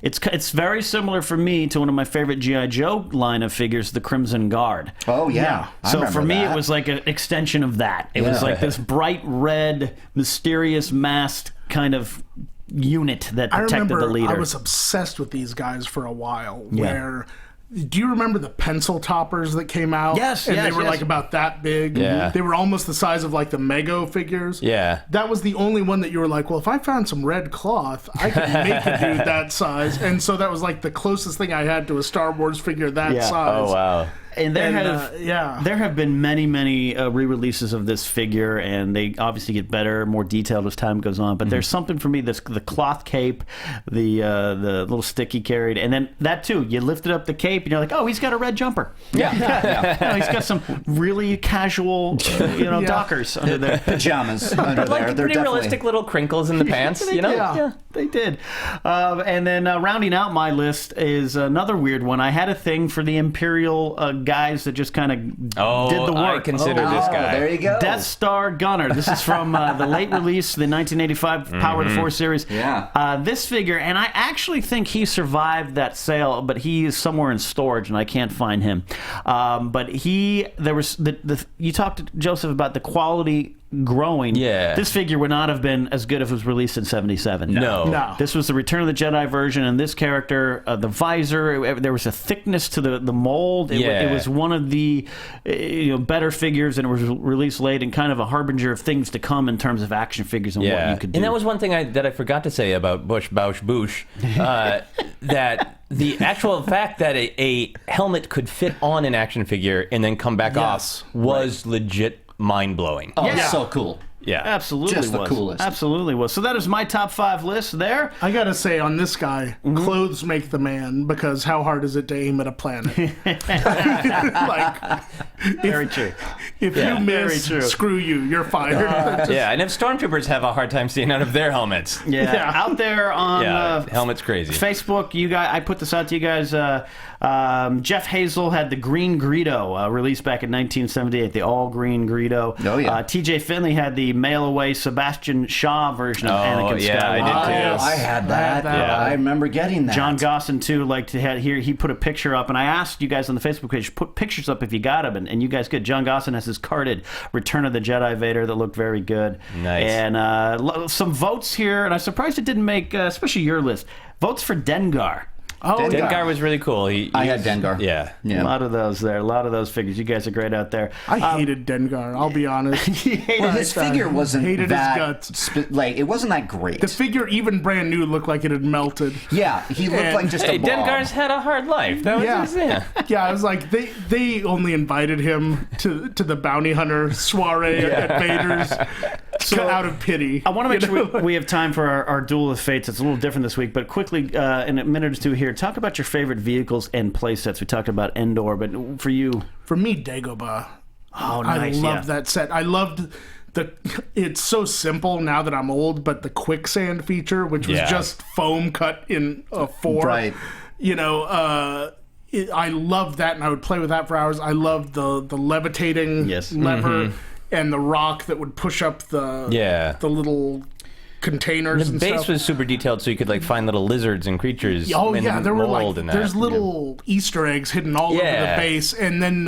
it's very similar for me to one of my favorite G.I. Joe line of figures, the Crimson Guard. Oh, yeah. I So remember for me, that. it was like an extension of that. It was like this bright red, mysterious, masked kind of unit that I protected remember the leader. I was obsessed with these guys for a while. Where do you remember the pencil toppers that came out? Yes, and yes, they were yes. like about that big. Yeah. They were almost the size of like the Mego figures. Yeah. That was the only one that you were like, well, if I found some red cloth, I could make a dude that size. And so that was like the closest thing I had to a Star Wars figure that size. Oh wow. And there have been many re-releases of this figure, and they obviously get better, more detailed as time goes on. But there's something for me, the cloth cape, the little stick he carried, and then that too. You lifted up the cape, and you're like, oh, he's got a red jumper. Yeah. No, he's got some really casual, Dockers under there, pajamas under like there. They're pretty realistic little crinkles in the pants, Yeah, they did. And then rounding out my list is another weird one. I had a thing for the Imperial guys that just kind of did the work. I consider this guy. There you go. Death Star Gunner. This is from the late release, the 1985 Power of the Force series. Yeah. This figure, and I actually think he survived that sale, but he is somewhere in storage, and I can't find him. But there was you talked, Joseph, about the quality growing. Yeah. This figure would not have been as good if it was released in 77. No. This was the Return of the Jedi version, and this character, the visor, there was a thickness to the mold. It was one of the better figures, and it was released late and kind of a harbinger of things to come in terms of action figures and what you could do. And that was one thing that I forgot to say about Bush Bausch Bush, that the actual fact that a helmet could fit on an action figure and then come back off was legit mind-blowing. Oh, so cool. Yeah. Absolutely Just the was. coolest. Absolutely was. So that is my top 5 list there. I gotta say, on this guy, clothes make the man, because how hard is it to aim at a planet? Very true. If you miss, screw you, you're fired. And if stormtroopers have a hard time seeing out of their helmets. Yeah. Out there on helmet's crazy. Facebook, you guys, I put this out to you guys. Jeff Hazel had the Green Greedo released back in 1978, the all-green Greedo. Oh, yeah. TJ Finley had the mail-away Sebastian Shaw version of Anakin Skywalker. I did too. I had that. I remember getting that. John Gosson, too, he put a picture up, and I asked you guys on the Facebook page, put pictures up if you got them, and you guys good. John Gosson has his carded Return of the Jedi Vader that looked very good. Nice. And some votes here, and I'm surprised it didn't make, especially your list, votes for Dengar. Oh, Dengar was really cool. I had Dengar. Yeah. A lot of those there. A lot of those figures. You guys are great out there. I hated Dengar, I'll be honest. His figure wasn't hated that... his guts. it wasn't that great. The figure, even brand new, looked like it had melted. Yeah, he looked like just a blob. Dengar's had a hard life. That was I was like, they only invited him to the bounty hunter soiree at Vader's out of pity. I want to make sure we have time for our Duel of Fates. It's a little different this week, but quickly, in a minute or two here, talk about your favorite vehicles and playsets. We talked about Endor, but for you... For me, Dagobah. Oh, nice. I love that set. I loved it's so simple now that I'm old, but the quicksand feature, which was just foam cut in a 4. Right. I loved that, and I would play with that for hours. I loved the levitating lever and the rock that would push up the little containers. The base was super detailed, so you could find little lizards and creatures. There were and there's little Easter eggs hidden all over the base, and then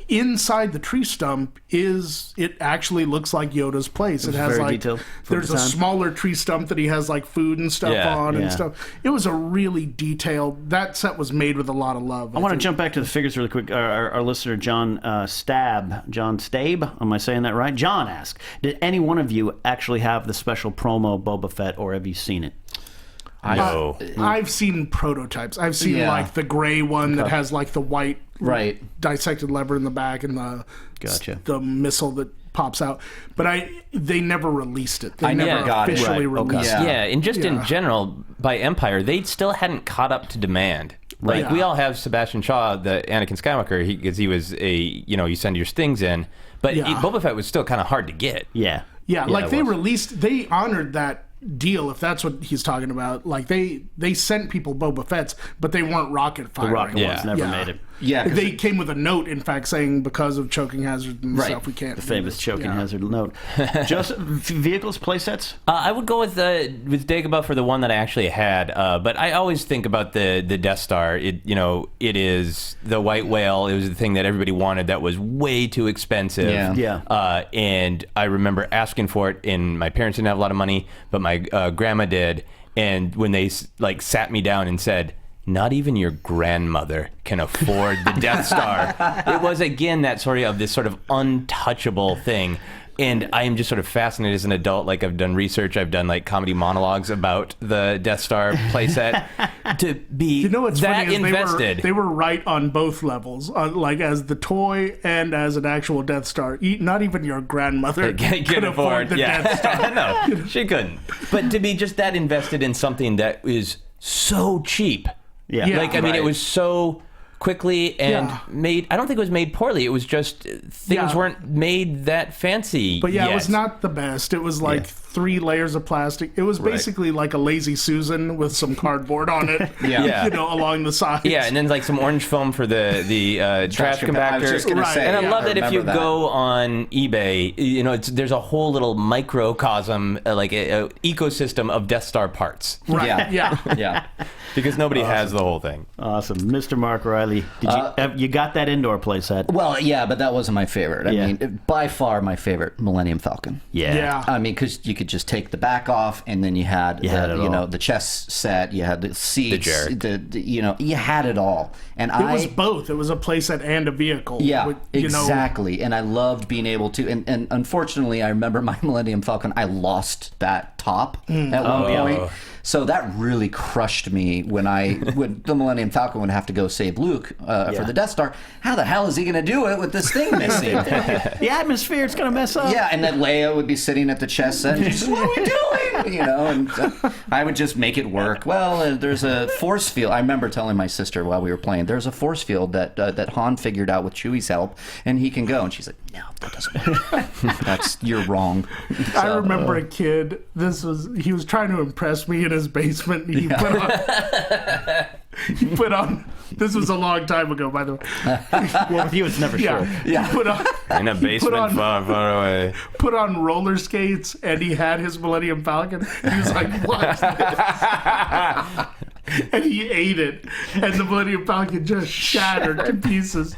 inside the tree stump it actually looks like Yoda's place. It has very detailed there's a smaller tree stump that he has food and stuff on and stuff. It was a really detailed. That set was made with a lot of love. I want to jump back to the figures really quick. Our listener John Stabe, am I saying that right? John asked, did any one of you actually have the special promo Boba Fett, or have you seen it? No. I've seen prototypes. I've seen the gray one that has the white dissected lever in the back and the missile that pops out. But they never released it. They never officially released it. Yeah, and just in general, by Empire, they still hadn't caught up to demand. We all have Sebastian Shaw, the Anakin Skywalker, because he was you send your stings in, but Boba Fett was still kind of hard to get. Yeah, they honored that deal, if that's what he's talking about. They sent people Boba Fett's, but they weren't rocket firing. The rocket ones never made it. Yeah, they came with a note, in fact, saying because of choking hazard and stuff, we can't. The famous choking hazard note. Joseph, vehicles, playsets? I would go with Dagobah for the one that I actually had, but I always think about the Death Star. It is the white whale. It was the thing that everybody wanted that was way too expensive. And I remember asking for it, and my parents didn't have a lot of money, but my grandma did. And when they sat me down and said, not even your grandmother can afford the Death Star. It was, again, that story of this sort of untouchable thing. And I am just sort of fascinated as an adult. Like, I've done research, I've done like comedy monologues about the Death Star playset to be what's that funny is invested. They were right on both levels, like as the toy and as an actual Death Star. Not even your grandmother could afford the Death Star. No, she couldn't. But to be just that invested in something that is so cheap. Yeah. Like, I mean, it was so quickly and made. I don't think it was made poorly. It was just things weren't made that fancy. But yet. It was not the best. It was like 3 layers of plastic. It was basically like a Lazy Susan with some cardboard on it. Along the sides. Yeah, and then like some orange foam for the trash compactor. I was just gonna say, and I love that if you that. go on eBay, there's a whole little microcosm, like a ecosystem of Death Star parts. Right. Yeah. Because nobody has the whole thing. Awesome. Mr. Mark Reilly, you got that indoor playset? Well, yeah, but that wasn't my favorite. I mean, by far my favorite, Millennium Falcon. Yeah. I mean, because you could just take the back off, and then you had the chess set, you had the seats, you had it all. And it was both. It was a playset and a vehicle. Yeah, exactly. And I loved being able to. And unfortunately, I remember my Millennium Falcon. I lost that top at one point. So that really crushed me when the Millennium Falcon would have to go save Luke for the Death Star. How the hell is he going to do it with this thing missing? The atmosphere, it's going to mess up. Yeah, and then Leia would be sitting at the chess set. And she's, what are we doing? And I would just make it work. Well, there's a force field. I remember telling my sister while we were playing, there's a force field that Han figured out with Chewie's help, and he can go. And she's like, no, that doesn't work. You're wrong. So, I remember a kid. He was trying to impress me in his basement. He put on. This was a long time ago, by the way. Well, with you, it's never sure. Yeah. He put on, In a basement far, far away. Put on roller skates, and he had his Millennium Falcon. He was like, "What's this?" And he ate it, and the Millennium Falcon just shattered to pieces.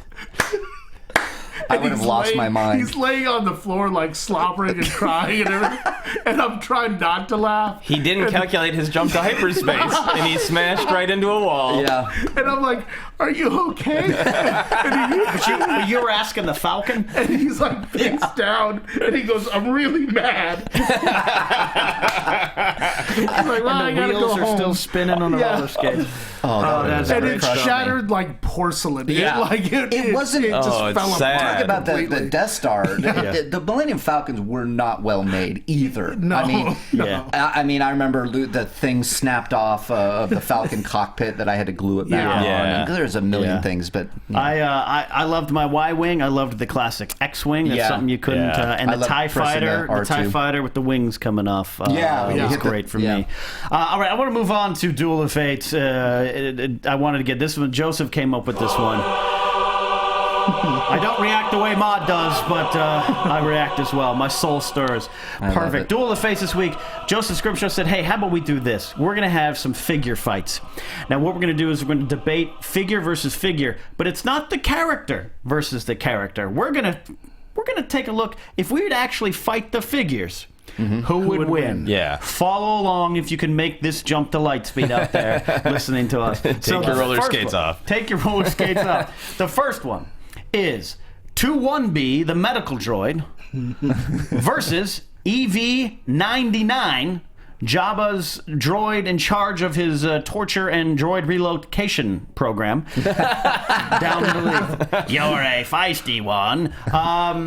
I would have lost my mind. He's laying on the floor like slobbering and crying and everything. And I'm trying not to laugh. He didn't calculate his jump to hyperspace, and he smashed right into a wall. Yeah. And I'm like, are you okay? But you were asking the Falcon? And he's like face down, and he goes, I'm really mad. I'm like, well, I And the gotta go wheels are home. still spinning on the roller skates. That's And it shattered like porcelain. Yeah. It wasn't- It just Oh, it's fell sad. apart. Talk about the completely. Death Star. The Millennium Falcons were not well made either. No. I mean, Yeah. I remember the thing snapped off of the Falcon cockpit that I had to glue it back on. Yeah. And there's a million Yeah. things, but I loved my Y-wing. I loved the classic X-wing. That's something you couldn't. Yeah. And I the loved TIE pressing fighter, the the TIE R2. fighter with the wings coming off. Yeah, it you was hit the- great for yeah. me. All right, I want to move on to Duel of Fates. I wanted to get this one. Joseph came up with this one. I don't react the way Maude does, but I react as well. My soul stirs. Perfect. Duel of Fates this week. Joseph Scrimshaw said, hey, how about we do this? We're going to have some figure fights. Now, what we're going to do is we're going to debate figure versus figure, but it's not the character versus the character. We're going to take a look. If we would actually fight the figures, who would win? Yeah. Follow along if you can make this jump to light speed out there listening to us. Take your roller skates off. Take your roller skates off. The first one is 2-1B, the medical droid, versus EV-99, Jabba's droid in charge of his torture and droid relocation program. Down the lead. You're a feisty one.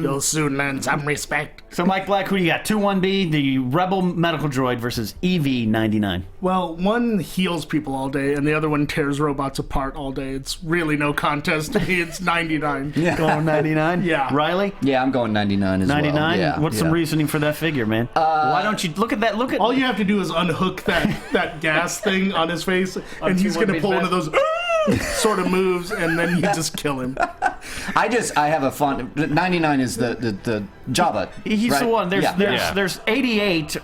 You'll soon learn some respect. So, Mike Black, who do you got? 2-1B, the rebel medical droid, versus EV-99. Well, one heals people all day, and the other one tears robots apart all day. It's really no contest to me. It's 99. Going 99? Yeah. Riley? yeah, I'm going 99 as 99? well. Yeah, What's some reasoning for that figure, man? Why don't you look at that? Look at All you have to do is unhook that gas thing on his face, and he's going to 2-1B's pull one of those sort of moves, and then you just kill him. I have a fun. 99 is the Jabba. He's right? the one. There's 88,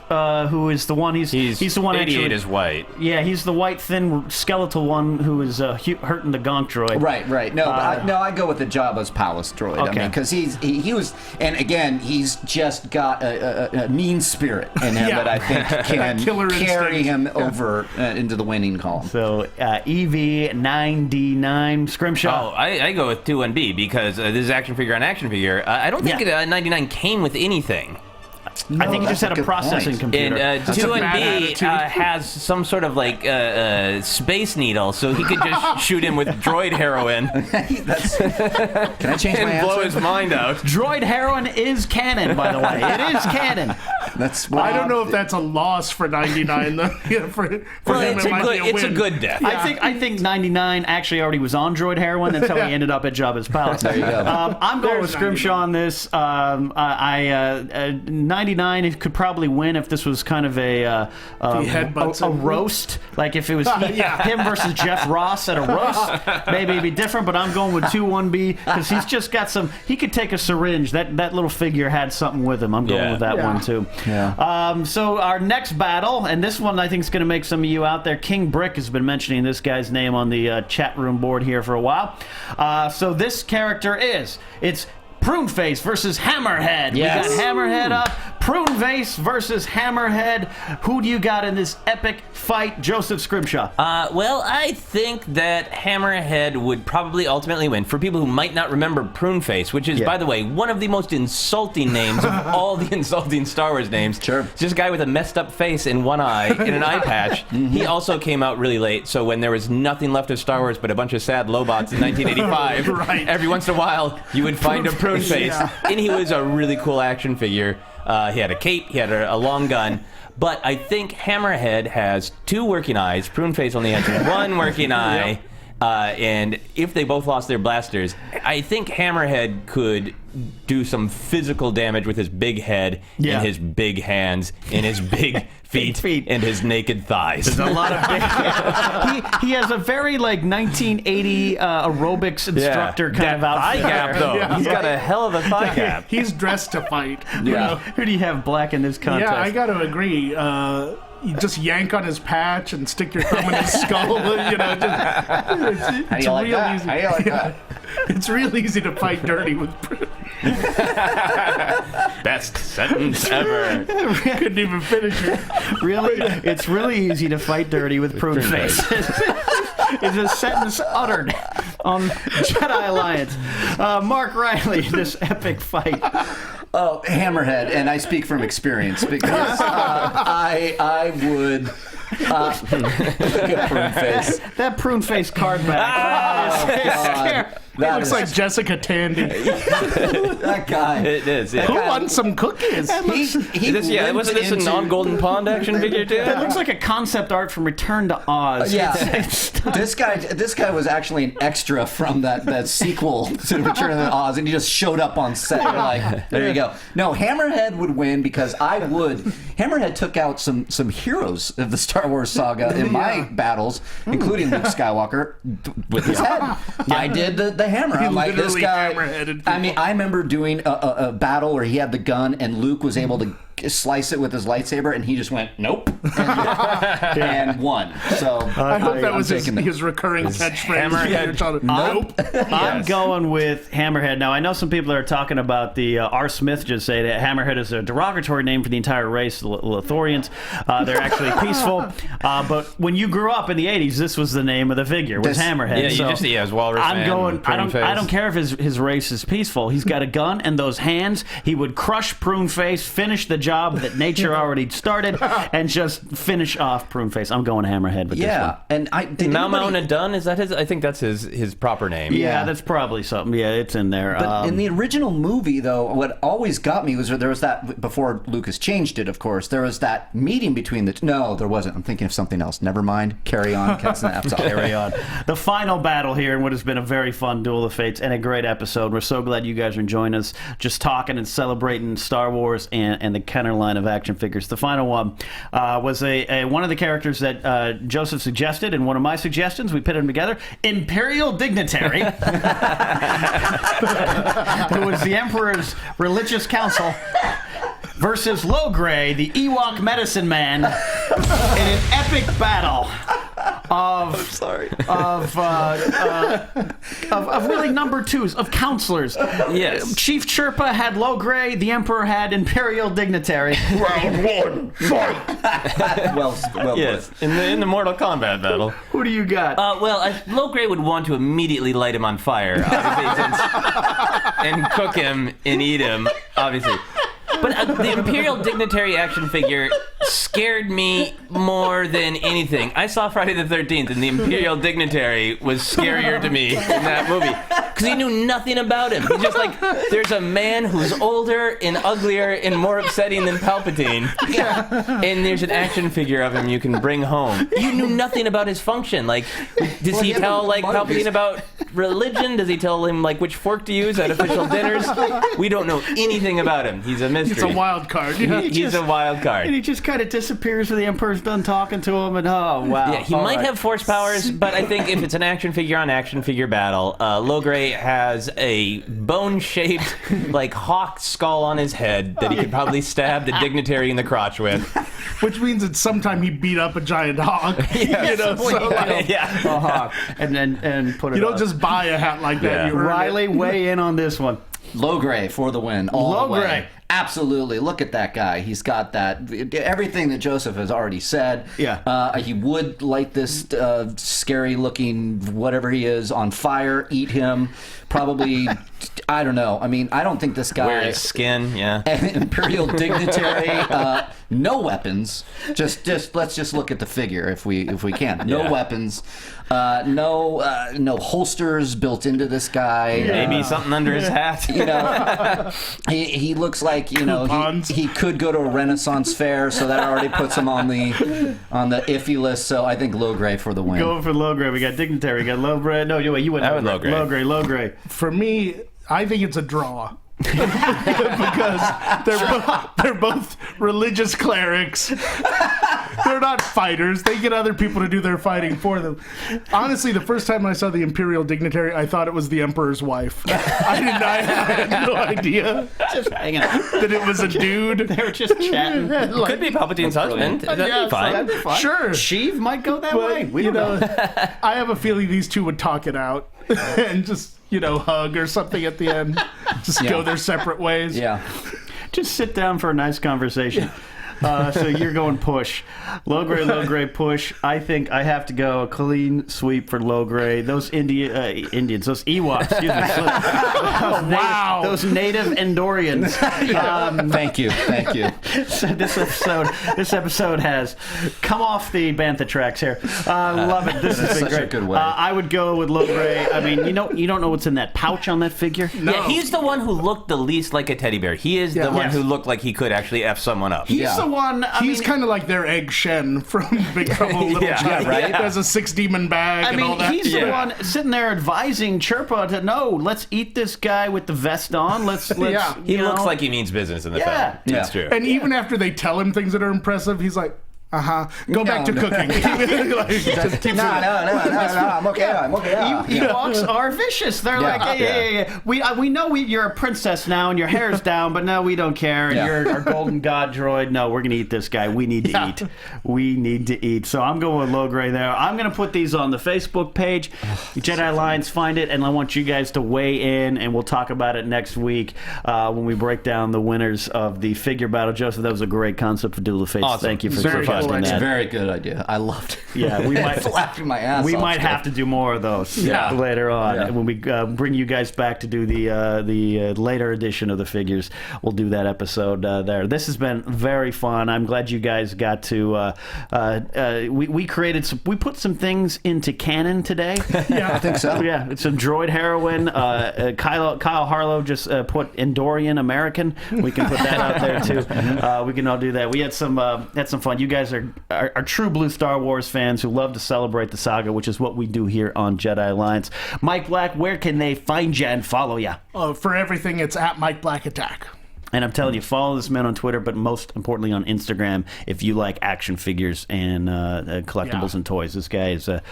who is the one. He's the one. 88 actually, is white. Yeah, he's the white, thin, skeletal one who is hurting the Gonk droid. Right. No, I go with the Jabba's palace droid. Okay. I mean, because he was, and again, he's just got a mean spirit in him that I think can carry him over into the winning column. So EV9D9 Scrimshaw. Oh, I go with 2-1B because this is action figure on action figure. I don't think 99 came with anything. I think he just had a processing computer. And 2-1B has some sort of like space needle, so he could just shoot him with droid heroin. Can I change my and blow answer? his mind out. Droid heroin is canon, by the way. It is canon. I don't know if that's a loss for 99 though. For him, It's a good death. Yeah. I think 99 actually already was on droid heroin. That's how he ended up at Jabba's palace. There you go. I'm going with Scrimshaw on this. 99 could probably win if this was kind of a roast. Like if it was him versus Jeff Ross at a roast, maybe it'd be different. But I'm going with 2-1B because he's just got some. He could take a syringe. That little figure had something with him. I'm going with that one too. Yeah. So our next battle, and this one I think is going to make some of you out there. King Brick has been mentioning this guy's name on the chat room board here for a while. So this character it's Pruneface versus Hammerhead. Yes. We got Hammerhead up. Pruneface versus Hammerhead. Who do you got in this epic fight, Joseph Scrimshaw? Well, I think that Hammerhead would probably ultimately win. For people who might not remember Pruneface, which is, by the way, one of the most insulting names of all the insulting Star Wars names. Sure. It's just a guy with a messed up face and one eye and an eye patch. He also came out really late, so when there was nothing left of Star Wars but a bunch of sad Lobots in 1985, every once in a while you would find a Pruneface. And he was a really cool action figure. He had a cape, he had a long gun, but I think Hammerhead has 2 working eyes. Pruneface only has 1 working eye, and if they both lost their blasters, I think Hammerhead could do some physical damage with his big head and his big hands and his big feet and his naked thighs. There's a lot of big... he has a very like 1980 aerobics instructor kind of outfit. Thigh gap though. Yeah. He's got a hell of a thigh gap. He's dressed to fight. Yeah. Who do you have black in this contest? Yeah, I got to agree. You just yank on his patch and stick your thumb in his skull. It's real easy. How do you like that? It's real easy to fight dirty with. Best sentence ever. Couldn't even finish it. Really? It's really easy to fight dirty with Pruneface. It's a sentence uttered on Jedi Alliance. Mark Reilly, this epic fight. Oh, Hammerhead, and I speak from experience because I would. Look at Pruneface. That Pruneface card back. That looks like Jessica Tandy. That guy. It is. Yeah. Who wants some cookies? Wasn't this a non-Golden Pond action figure too? That looks like a concept art from Return to Oz. Yeah, this guy was actually an extra from that sequel to Return of the Oz, and he just showed up on set. You're like, there you go. No, Hammerhead would win because Hammerhead took out some heroes of the Star Wars saga in my battles, including Luke Skywalker with his head. I did the hammer. I'm like, this guy. I mean, I remember doing a battle where he had the gun and Luke was able to slice it with his lightsaber, and he just went nope and won. So I hope that was his recurring catchphrase. Hammerhead. Nope. I'm going with Hammerhead. Now I know some people are talking about the R. Smith just say that Hammerhead is a derogatory name for the entire race, the Lothorians. They're actually peaceful, but when you grew up in the '80s, this was the name of the figure. Was Hammerhead? Yeah, so it was Walrus. I'm going. I don't care if his race is peaceful. He's got a gun and those hands. He would crush Pruneface, finish the job that nature already started, and just finish off Pruneface. I'm going Hammerhead with this one. And Mau Nadun, is that his? I think that's his proper name. Yeah, that's probably something. Yeah, it's in there. But in the original movie, though, what always got me was there was that, before Lucas changed it, of course, there was that meeting between the two. No, there wasn't. I'm thinking of something else. Never mind. Carry on, Ken Napzok. Carry on. The final battle here in what has been a very fun Duel of Fates and a great episode. We're so glad you guys are enjoying us, just talking and celebrating Star Wars and the Kenner line of action figures. The final one was one of the characters that Joseph suggested, and one of my suggestions. We put them together. Imperial Dignitary, who was the Emperor's religious council, versus Logray, the Ewok medicine man, in an epic battle of really number twos, of counselors. Yes. Chief Chirpa had Logray, the Emperor had Imperial Dignitary. Round one, fight. well Yes, put. in the Mortal Kombat battle. Who do you got? Logray would want to immediately light him on fire, obviously, and cook him and eat him, obviously. But the Imperial Dignitary action figure scared me more than anything. I saw Friday the 13th, and the Imperial Dignitary was scarier to me in that movie. Because he knew nothing about him. He's just like, there's a man who's older and uglier and more upsetting than Palpatine. And there's an action figure of him you can bring home. You knew nothing about his function. Like, does he tell, like, Palpatine about religion? Does he tell him, like, which fork to use at official dinners? We don't know anything about him. He's a mystery. It's a wild card. He's a wild card. And he just kind of disappears when the Emperor's done talking to him, and oh, wow. Yeah, he might have force powers, but I think if it's an action figure on action figure battle, Logray has a bone-shaped, like, hawk skull on his head that he could probably stab the dignitary in the crotch with. Which means that sometime he beat up a giant hawk. A hawk. And put it You don't on. just buy a hat like that. Yeah. You earn Riley, weigh in on this one. Logray for the win. All the way. Logray. Absolutely. Look at that guy. He's got that. Everything that Joseph has already said. Yeah. He would light this scary-looking whatever he is on fire, eat him. Probably, I don't know. I mean, I don't think this guy... Wear his skin, yeah. Imperial Dignitary, no weapons. Just let's just look at the figure if we can. No weapons. No holsters built into this guy. Maybe something under his hat. You know, he looks like, you know, he could go to a Renaissance fair, so that already puts him on the iffy list. So I think Logray for the win. Going for Logray. We got Dignitary. We got Logray. No, you went I went Logray. Logray. For me, I think it's a draw. Because they're both religious clerics. They're not fighters. They get other people to do their fighting for them. Honestly, the first time I saw the Imperial Dignitary, I thought it was the Emperor's wife. I had no idea Just hanging out. that it was a dude. They were just chatting. Could be Palpatine's husband. That'd be fine. That'd be fine. Sure. Sheev might go that But, way. We you don't know, know. I have a feeling these two would talk it out and just, you know, hug or something at the end. Just go their separate ways. Yeah. Just sit down for a nice conversation. So you're going push. Logray, push. I think I have to go a clean sweep for Logray. Those Indians, those Ewoks, excuse me. Wow. Those native Endorians. Thank you. So this episode has come off the bantha tracks here. Love it. This has been such a great. good way. I would go with Logray. I mean, you don't know what's in that pouch on that figure. No. Yeah, he's the one who looked the least like a teddy bear. He is the one who looked like he could actually F someone up. He's the one. He's kind of like their Egg Shen from Big Trouble in Little China. right? There's a 6-demon bag and all that. He's the one sitting there advising Chirpa to let's eat this guy with the vest on. Let's He looks like he means business in the film. Yeah. That's true. And even after they tell him things that are impressive, he's like, go back to cooking. Just keep No, I'm okay. Ewoks are vicious. They're yeah. We know you're a princess now and your hair's down, but no, we don't care. And you're our golden god droid. No, we're gonna eat this guy. We need to eat. We need to eat. So I'm going with Logray there. I'm gonna put these on the Facebook page. Jedi Alliance, find it, and I want you guys to weigh in, and we'll talk about it next week when we break down the winners of the figure battle. Joseph, that was a great concept for Duel of Fates. Awesome. Thank you for Very suggesting that. Very good idea. I loved it. Yeah, we might laughing my ass We off might today. have to do more of those later on when we bring you guys back to do the later edition of the figures. We'll do that episode there. This has been very fun. I'm glad you guys got to. We put some things into canon today. I think so. Yeah, it's some droid heroine. Kyle Harlow just put Endorian American. We can put that out there too. We can all do that. We had some fun. You guys are true blue Star Wars fans who love to celebrate the saga, which is what we do here on Jedi Alliance. Mike Black, where can they find you and follow you? For everything, it's at Mike Black Attack. And I'm telling you, follow this man on Twitter, but most importantly on Instagram if you like action figures and collectibles and toys. This guy is a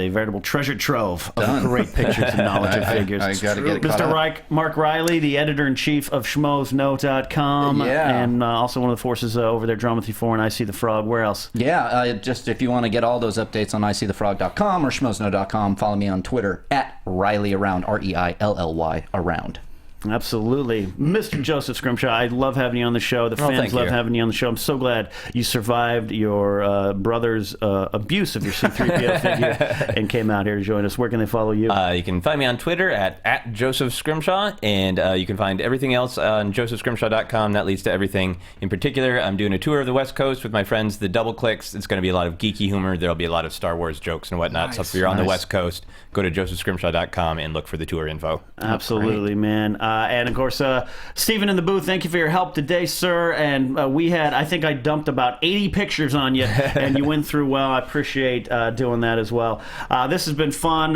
veritable treasure trove of great pictures and knowledge of figures. I got to get it Mr. Mark Reilly, the editor-in-chief of SchmoesKnow.com, and also one of the forces over there, Drawn With You 4 and I See the Frog. Where else? Yeah, just if you want to get all those updates on ISeeTheFrog.com or SchmoesKnow.com, follow me on Twitter at ReillyAround, ReillyAround. Absolutely. Mr. Joseph Scrimshaw, I love having you on the show. The fans love having you on the show. I'm so glad you survived your brother's abuse of your C-3PO figure and came out here to join us. Where can they follow you? You can find me on Twitter at Joseph Scrimshaw, and you can find everything else on josephscrimshaw.com. That leads to everything. In particular, I'm doing a tour of the West Coast with my friends, the Double Clicks. It's going to be a lot of geeky humor. There'll be a lot of Star Wars jokes and whatnot. So if you're on the West Coast, go to josephscrimshaw.com and look for the tour info. Absolutely, man. And of course, Stephen in the booth, thank you for your help today, sir. And I think I dumped about 80 pictures on you, and you went through well. I appreciate doing that as well. This has been fun.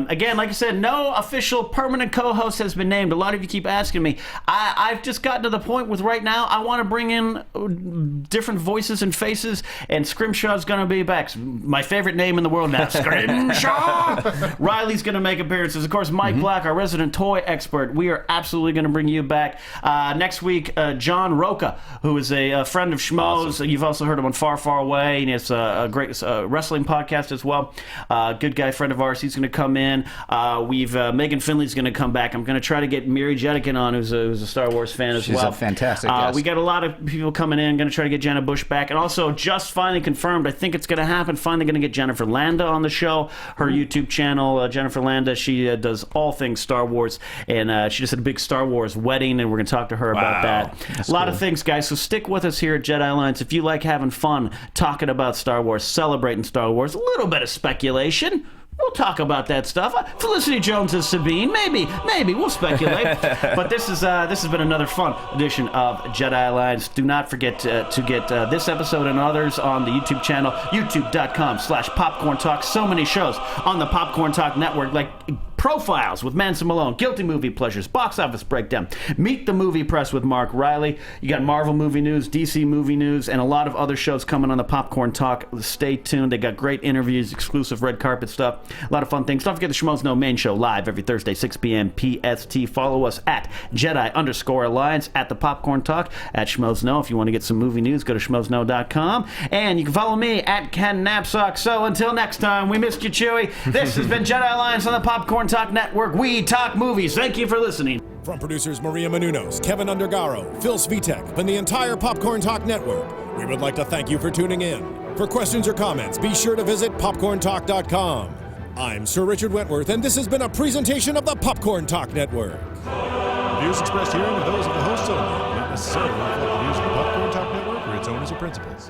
Again, like I said, no official permanent co-host has been named. A lot of you keep asking me. I've just gotten to the point with right now, I want to bring in different voices and faces, and Scrimshaw's going to be back. My favorite name in the world now, Scrimshaw! Riley's going to make appearances. Of course, Mike Black, our resident toy expert. We are absolutely going to bring you back. Next week, John Roca, who is a friend of Schmoes. Awesome. You've also heard him on Far, Far Away, and he has a great wrestling podcast as well. Good guy, friend of ours. He's going to come in. Megan Finley's going to come back. I'm going to try to get Miri Jedikin on, who's a Star Wars fan as well. She's a fantastic guest. We got a lot of people coming in. Going to try to get Jenna Bush back. And also, just finally confirmed, I think it's going to happen, finally going to get Jennifer Landa on the show. Her YouTube channel, Jennifer Landa, she does all things Star Wars, and she just had a big Star Wars wedding, and we're going to talk to her about that. That's a lot of things, guys, so stick with us here at Jedi Alliance. If you like having fun talking about Star Wars, celebrating Star Wars, a little bit of speculation, we'll talk about that stuff. Felicity Jones as Sabine, maybe we'll speculate. But this has been another fun edition of Jedi Alliance. Do not forget to get this episode and others on the YouTube channel, youtube.com/Popcorn Talk. So many shows on the Popcorn Talk Network, like Profiles with Manson Malone, Guilty Movie Pleasures, Box Office Breakdown, Meet the Movie Press with Mark Reilly. You got Marvel movie news, DC movie news, and a lot of other shows coming on the Popcorn Talk. Stay tuned. They got great interviews, exclusive red carpet stuff, a lot of fun things. Don't forget the Schmoes Know main show live every Thursday, 6 p.m. PST. Follow us at Jedi_Alliance, at the Popcorn Talk, at Schmoes Know. If you want to get some movie news, go to schmoesknow.com. And you can follow me at Ken Napzok. So until next time, we missed you, Chewie. This has been Jedi Alliance on the Popcorn Talk Network. We talk movies. Thank you for listening. From producers Maria Menounos, Kevin Undergaro, Phil Svitek, and the entire Popcorn Talk Network, we would like to thank you for tuning in. For questions or comments, be sure to visit popcorntalk.com. I'm Sir Richard Wentworth, and this has been a presentation of the Popcorn Talk Network. The views expressed herein are those of the hosts only, not necessarily reflect the views of the Popcorn Talk Network or its owners or principals.